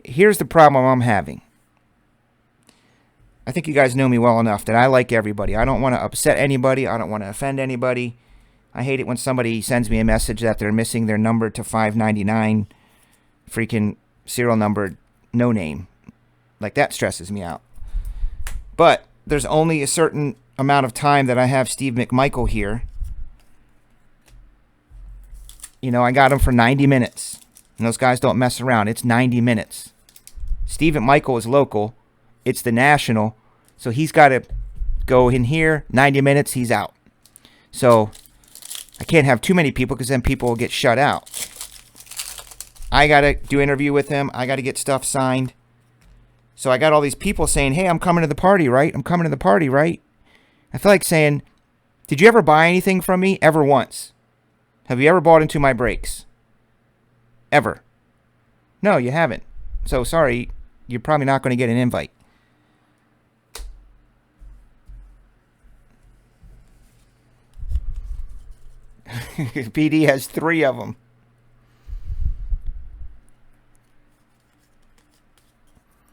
Here's the problem I'm having. I think you guys know me well enough that I like everybody. I don't want to upset anybody. I don't want to offend anybody. I hate it when somebody sends me a message that they're missing their number to 599, freaking serial number, no name. Like, that stresses me out. But there's only a certain amount of time that I have Steve McMichael here. You know, I got him for 90 minutes. And those guys don't mess around. It's 90 minutes. Steve McMichael is local. It's the National. So he's got to go in here. 90 minutes, he's out. So I can't have too many people because then people will get shut out. I got to do an interview with him. I got to get stuff signed. So I got all these people saying, hey, I'm coming to the party, right? I'm coming to the party, right? I feel like saying, did you ever buy anything from me? Ever once? Have you ever bought into my breaks? Ever? No, you haven't. So sorry, you're probably not going to get an invite. PD has 3 of them.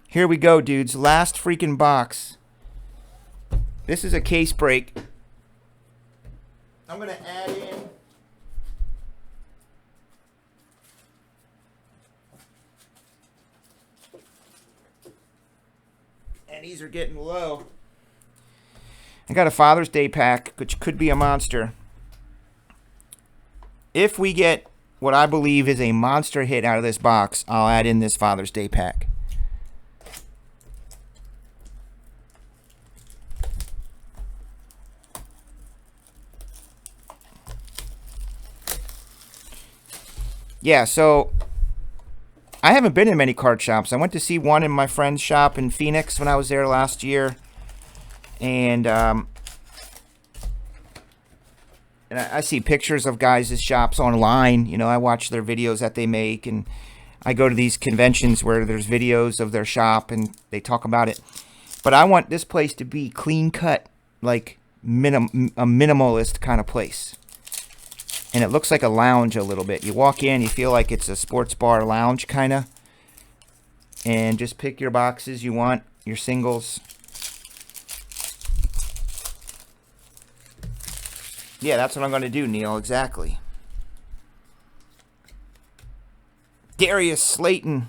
Here we go, dudes. Last freaking box. This is a case break. I'm going to add in... And these are getting low. I got a Father's Day pack, which could be a monster. If we get what I believe is a monster hit out of this box, I'll add in this Father's Day pack. Yeah, so I haven't been in many card shops. I went to see one in my friend's shop in Phoenix when I was there last year. And I see pictures of guys' shops online. You know, I watch their videos that they make. And I go to these conventions where there's videos of their shop and they talk about it. But I want this place to be clean cut, like a minimalist kind of place. And it looks like a lounge a little bit. You walk in, you feel like it's a sports bar lounge kind of. And just pick your boxes you want, your singles. Yeah, that's what I'm going to do, Neil. Exactly. Darius Slayton.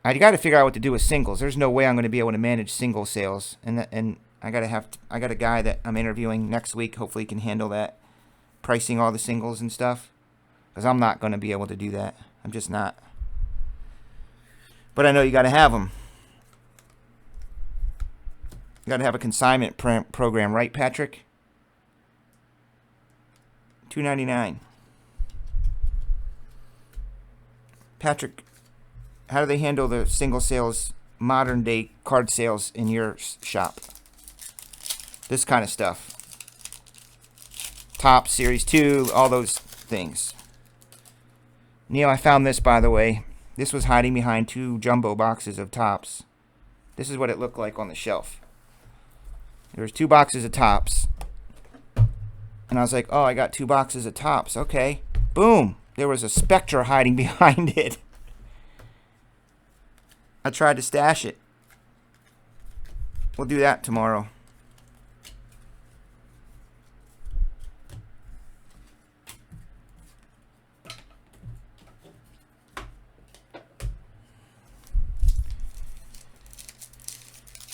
I got to figure out what to do with singles. There's no way I'm going to be able to manage single sales. And I got a guy that I'm interviewing next week. Hopefully he can handle that. Pricing all the singles and stuff. Because I'm not going to be able to do that. I'm just not. But I know you got to have them. Got to have a consignment program, right, Patrick? $2.99. Patrick, how do they handle the single sales, modern day card sales in your shop? This kind of stuff. Top, Series 2, all those things. Neil, I found this, by the way. This was hiding behind 2 jumbo boxes of tops. This is what it looked like on the shelf. There was 2 boxes of tops. And I was like, oh, I got 2 boxes of tops. Okay. Boom. There was a Spectra hiding behind it. I tried to stash it. We'll do that tomorrow.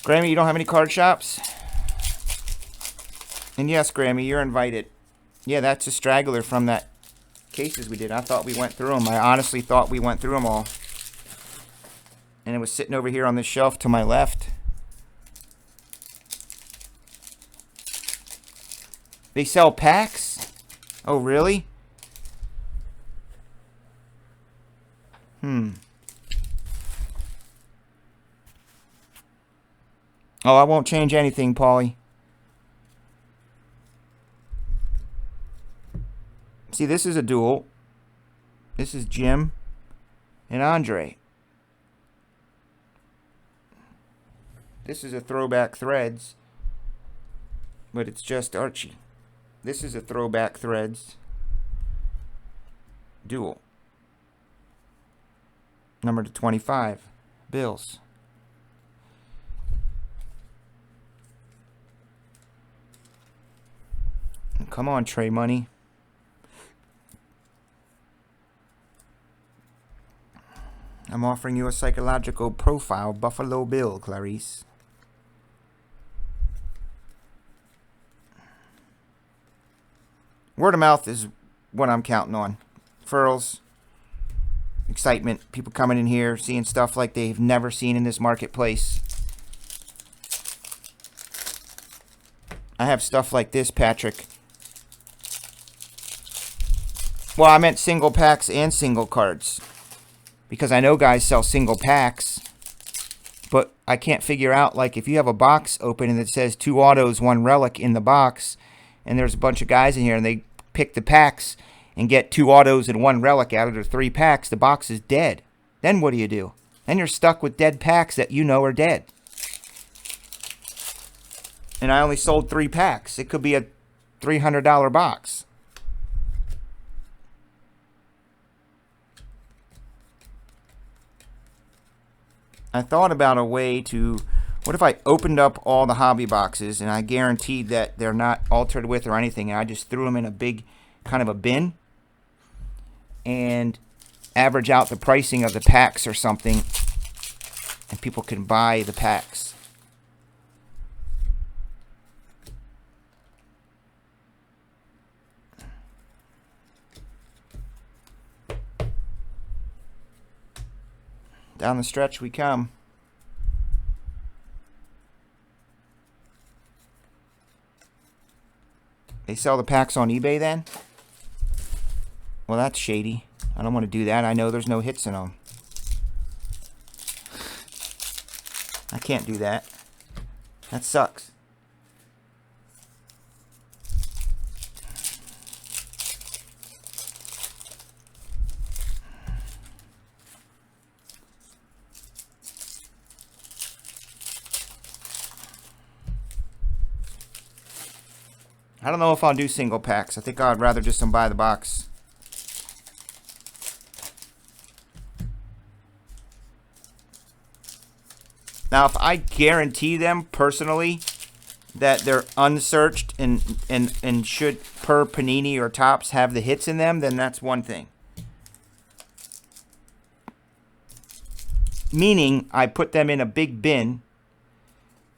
Grammy, you don't have any card shops? And yes, Grammy, you're invited. Yeah, that's a straggler from that cases we did. I thought we went through them. I honestly thought we went through them all. And it was sitting over here on the shelf to my left. They sell packs? Oh, really? Oh, I won't change anything, Paulie. See, this is a duel. This is Jim and Andre. This is a throwback threads, but it's just Archie. This is a throwback threads duel. Number 25, Bills. Come on, Trey Money. I'm offering you a psychological profile, Buffalo Bill, Clarice. Word of mouth is what I'm counting on. Referrals, excitement, people coming in here, seeing stuff like they've never seen in this marketplace. I have stuff like this, Patrick. Well, I meant single packs and single cards. Because I know guys sell single packs. But I can't figure out, like, if you have a box open and it says 2 autos, 1 relic in the box, and there's a bunch of guys in here and they pick the packs and get 2 autos and 1 relic out of their 3 packs, the box is dead. Then what do you do? Then you're stuck with dead packs that you know are dead. And I only sold 3 packs. It could be a $300 box. I thought about a way to, what if I opened up all the hobby boxes and I guaranteed that they're not altered with or anything, and I just threw them in a big kind of a bin and average out the pricing of the packs or something, and people can buy the packs. Down the stretch we come. They sell the packs on eBay then? Well, that's shady. I don't want to do that. I know there's no hits in them. I can't do that. That sucks. I don't know if I'll do single packs. I think I'd rather just buy the box. Now, if I guarantee them personally that they're unsearched and should, per Panini or Topps, have the hits in them, then that's one thing. Meaning, I put them in a big bin,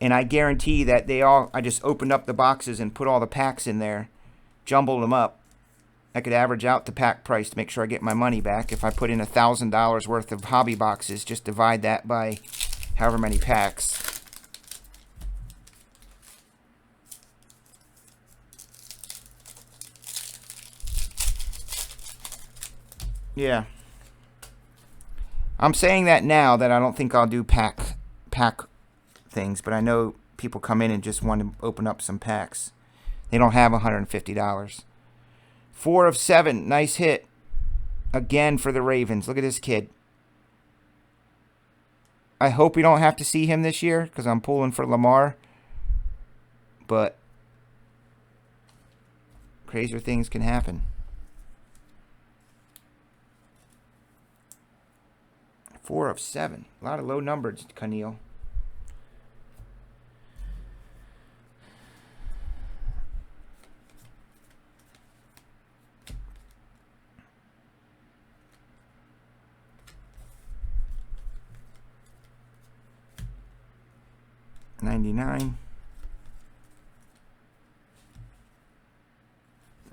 and I guarantee that I just opened up the boxes and put all the packs in there, jumbled them up. I could average out the pack price to make sure I get my money back. If I put in $1,000 worth of hobby boxes, just divide that by however many packs. Yeah. I'm saying that now that I don't think I'll do pack things, but I know people come in and just want to open up some packs. They don't have $150. 4 of 7. Nice hit. Again for the Ravens. Look at this kid. I hope we don't have to see him this year because I'm pulling for Lamar. But crazier things can happen. 4 of 7. A lot of low numbers, Keneal. $99.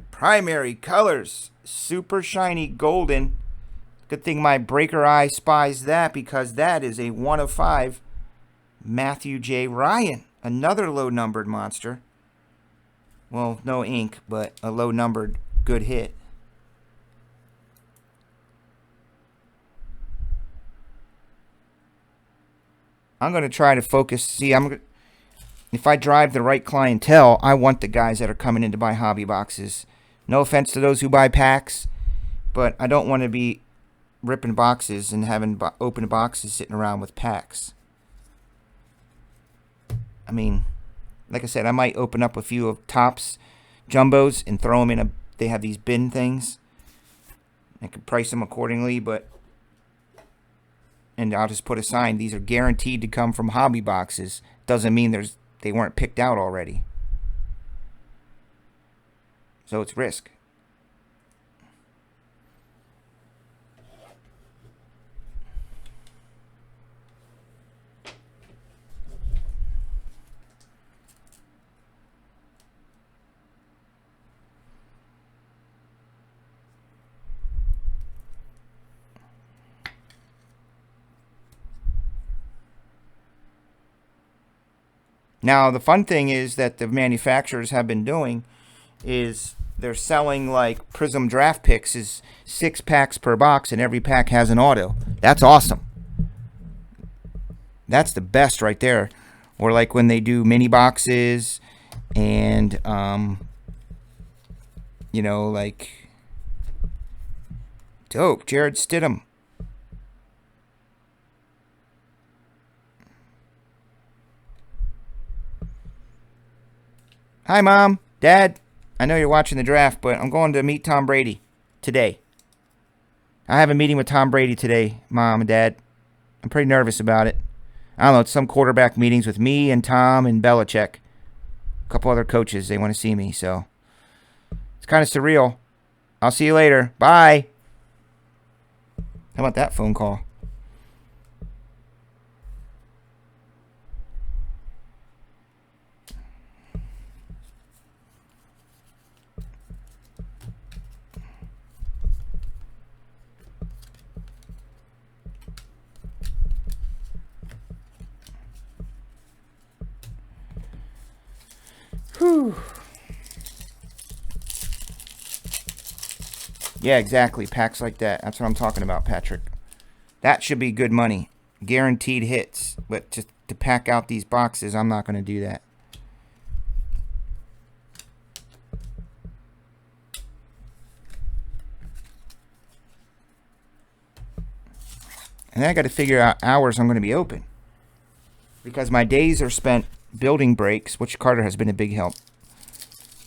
Primary colors. Super shiny golden. Good thing my breaker eye spies that because that is a 1 of 5. Matthew J. Ryan. Another low-numbered monster. Well, no ink, but a low-numbered good hit. I'm going to try to focus. See, if I drive the right clientele, I want the guys that are coming in to buy hobby boxes. No offense to those who buy packs, but I don't want to be ripping boxes and having open boxes sitting around with packs. I mean, like I said, I might open up a few of Topps jumbos and throw them in a. They have these bin things. I can price them accordingly, but. And I'll just put a sign. These are guaranteed to come from hobby boxes. Doesn't mean they weren't picked out already. So it's risk. Now, the fun thing is that the manufacturers have been doing is they're selling like Prism Draft Picks is 6 packs per box and every pack has an auto. That's awesome. That's the best right there. Or like when they do mini boxes and, you know, like, dope, Jared Stidham. Hi, Mom, Dad. I know you're watching the draft, but I'm going to meet Tom Brady today. I have a meeting with Tom Brady today, Mom and Dad. I'm pretty nervous about it. I don't know, it's some quarterback meetings with me and Tom and Belichick. A couple other coaches, they want to see me, so it's kind of surreal. I'll see you later. Bye. How about that phone call? Whew. Yeah, exactly. Packs like that. That's what I'm talking about, Patrick. That should be good money. Guaranteed hits. But just to pack out these boxes, I'm not going to do that. And then I got to figure out hours I'm going to be open. Because my days are spent building breaks, which Carter has been a big help.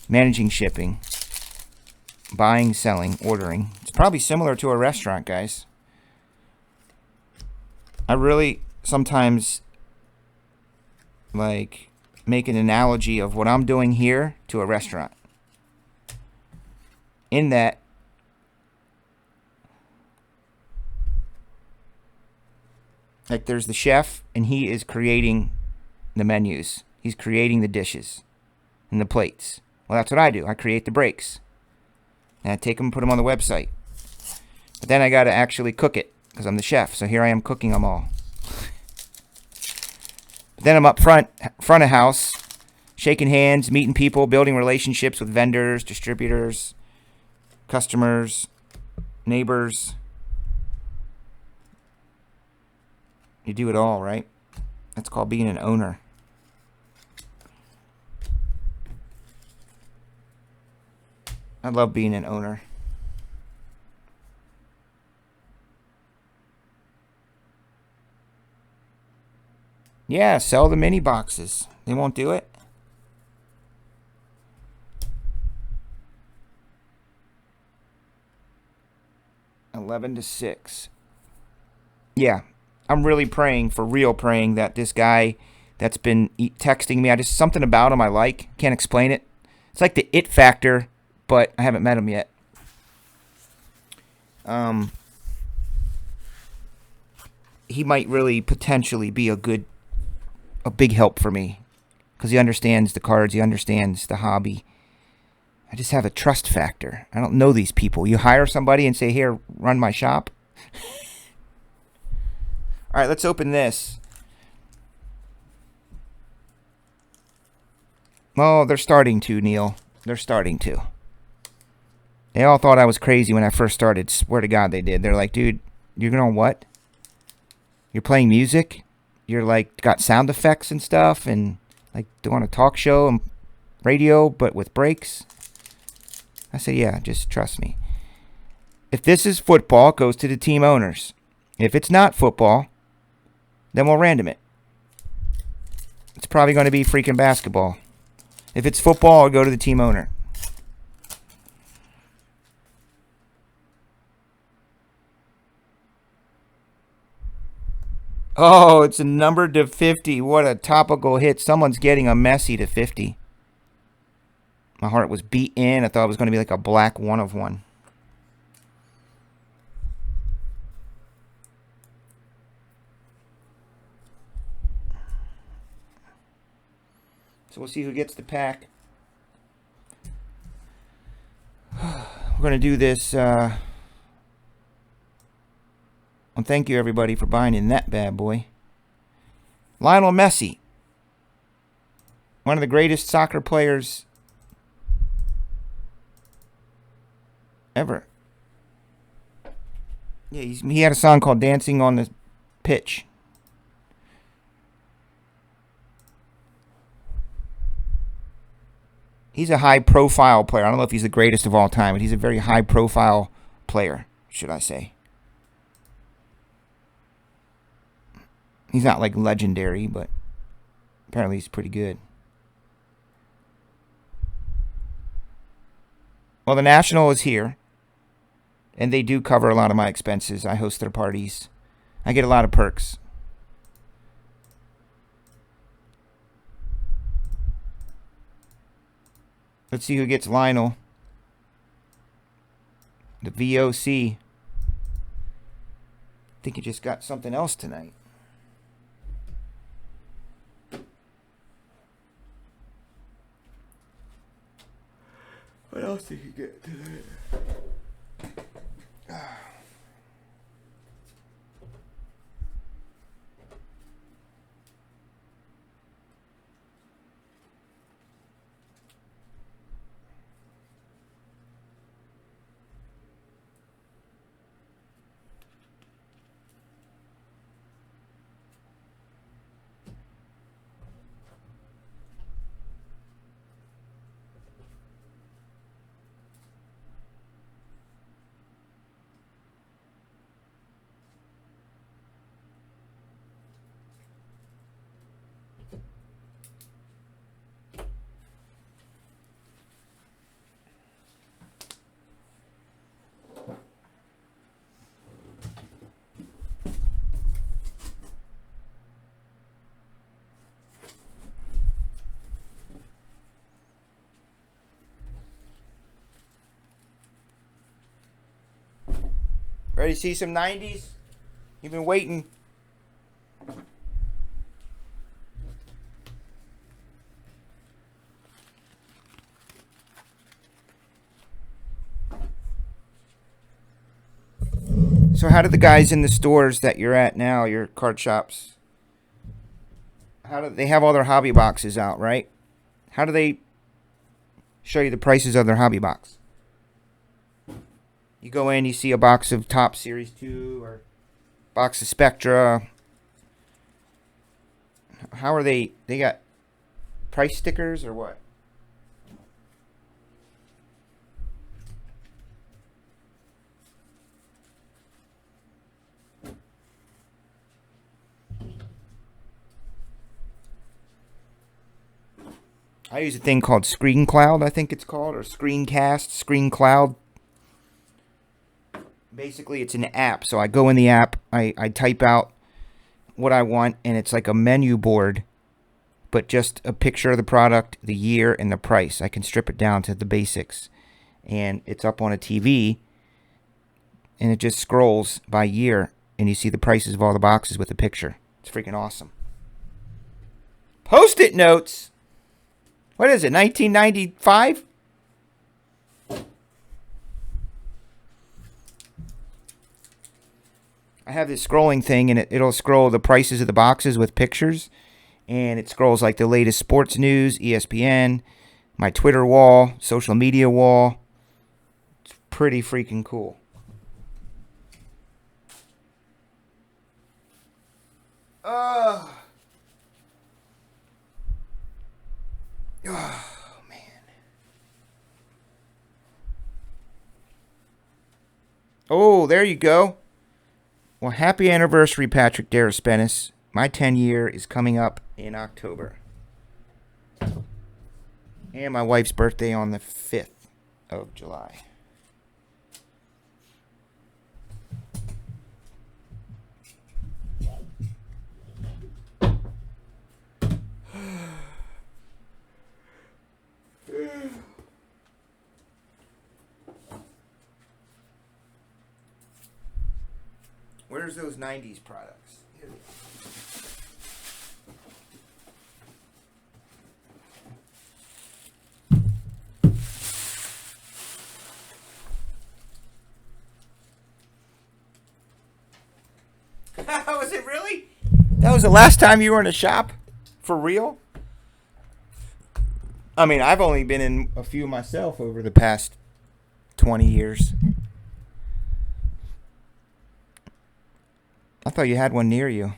Managing shipping. Buying, selling, ordering. It's probably similar to a restaurant, guys. I really sometimes like make an analogy of what I'm doing here to a restaurant. In that like there's the chef and he is creating the menus. He's creating the dishes and the plates. Well, that's what I do. I create the breaks. And I take them and put them on the website. But then I got to actually cook it because I'm the chef. So here I am cooking them all. But then I'm up front of house, shaking hands, meeting people, building relationships with vendors, distributors, customers, neighbors. You do it all, right? That's called being an owner. I love being an owner. Yeah, sell the mini boxes. They won't do it. $11-6. Yeah, I'm really praying, for real praying, that this guy that's been texting me, something about him I like. Can't explain it. It's like the it factor, but I haven't met him yet. He might really potentially be a big help for me, because he understands the cards, he understands the hobby. I just have a trust factor. I don't know these people. You hire somebody and say, here, run my shop. All right, let's open this. Oh, they're starting to, Neil. They're starting to. They all thought I was crazy when I first started. Swear to God they did. They're like, dude, you're going to what? You're playing music? You're like got sound effects and stuff and like doing a talk show and radio but with breaks? I said, yeah, just trust me. If this is football, it goes to the team owners. If it's not football, then we'll random it. It's probably going to be freaking basketball. If it's football, I'll go to the team owner. Oh, it's a number to 50. What a topical hit. Someone's getting a Messi to 50. My heart was beat in. I thought it was going to be like a black 1 of 1. So we'll see who gets the pack. We're going to do this. And thank you, everybody, for buying in that bad boy. Lionel Messi. One of the greatest soccer players ever. Yeah, he had a song called Dancing on the Pitch. He's a high-profile player. I don't know if he's the greatest of all time, but he's a very high-profile player, should I say. He's not, like, legendary, but apparently he's pretty good. Well, the National is here, and they do cover a lot of my expenses. I host their parties. I get a lot of perks. Let's see who gets Lionel. The VOC. I think he just got something else tonight. What else did he get today? Ready to see some 90s? You've been waiting. So how do the guys in the stores that you're at now, your card shops, how do they have all their hobby boxes out, right? How do they show you the prices of their hobby box? You go in, you see a box of Top Series 2 or box of Spectra, How are they? They got price stickers or what? I use a thing called Screen Cloud, I think it's called, or Screencast, Screen Cloud. Basically, it's an app. So I go in the app, I type out what I want, and it's like a menu board, but just a picture of the product, the year, and the price. I can strip it down to the basics. And it's up on a TV, and it just scrolls by year, and you see the prices of all the boxes with a picture. It's freaking awesome. Post-it notes! What is it, 1995? I have this scrolling thing, and it'll scroll the prices of the boxes with pictures. And it scrolls like the latest sports news, ESPN, my Twitter wall, social media wall. It's pretty freaking cool. Oh, man. Oh, there you go. Well, happy anniversary, Patrick Daraspenis. My 10-year is coming up in October. And my wife's birthday on the 5th of July. Where's those 90s products? Here they are. Was it really? That was the last time you were in a shop? For real? I mean, I've only been in a few myself over the past 20 years. I thought you had one near you.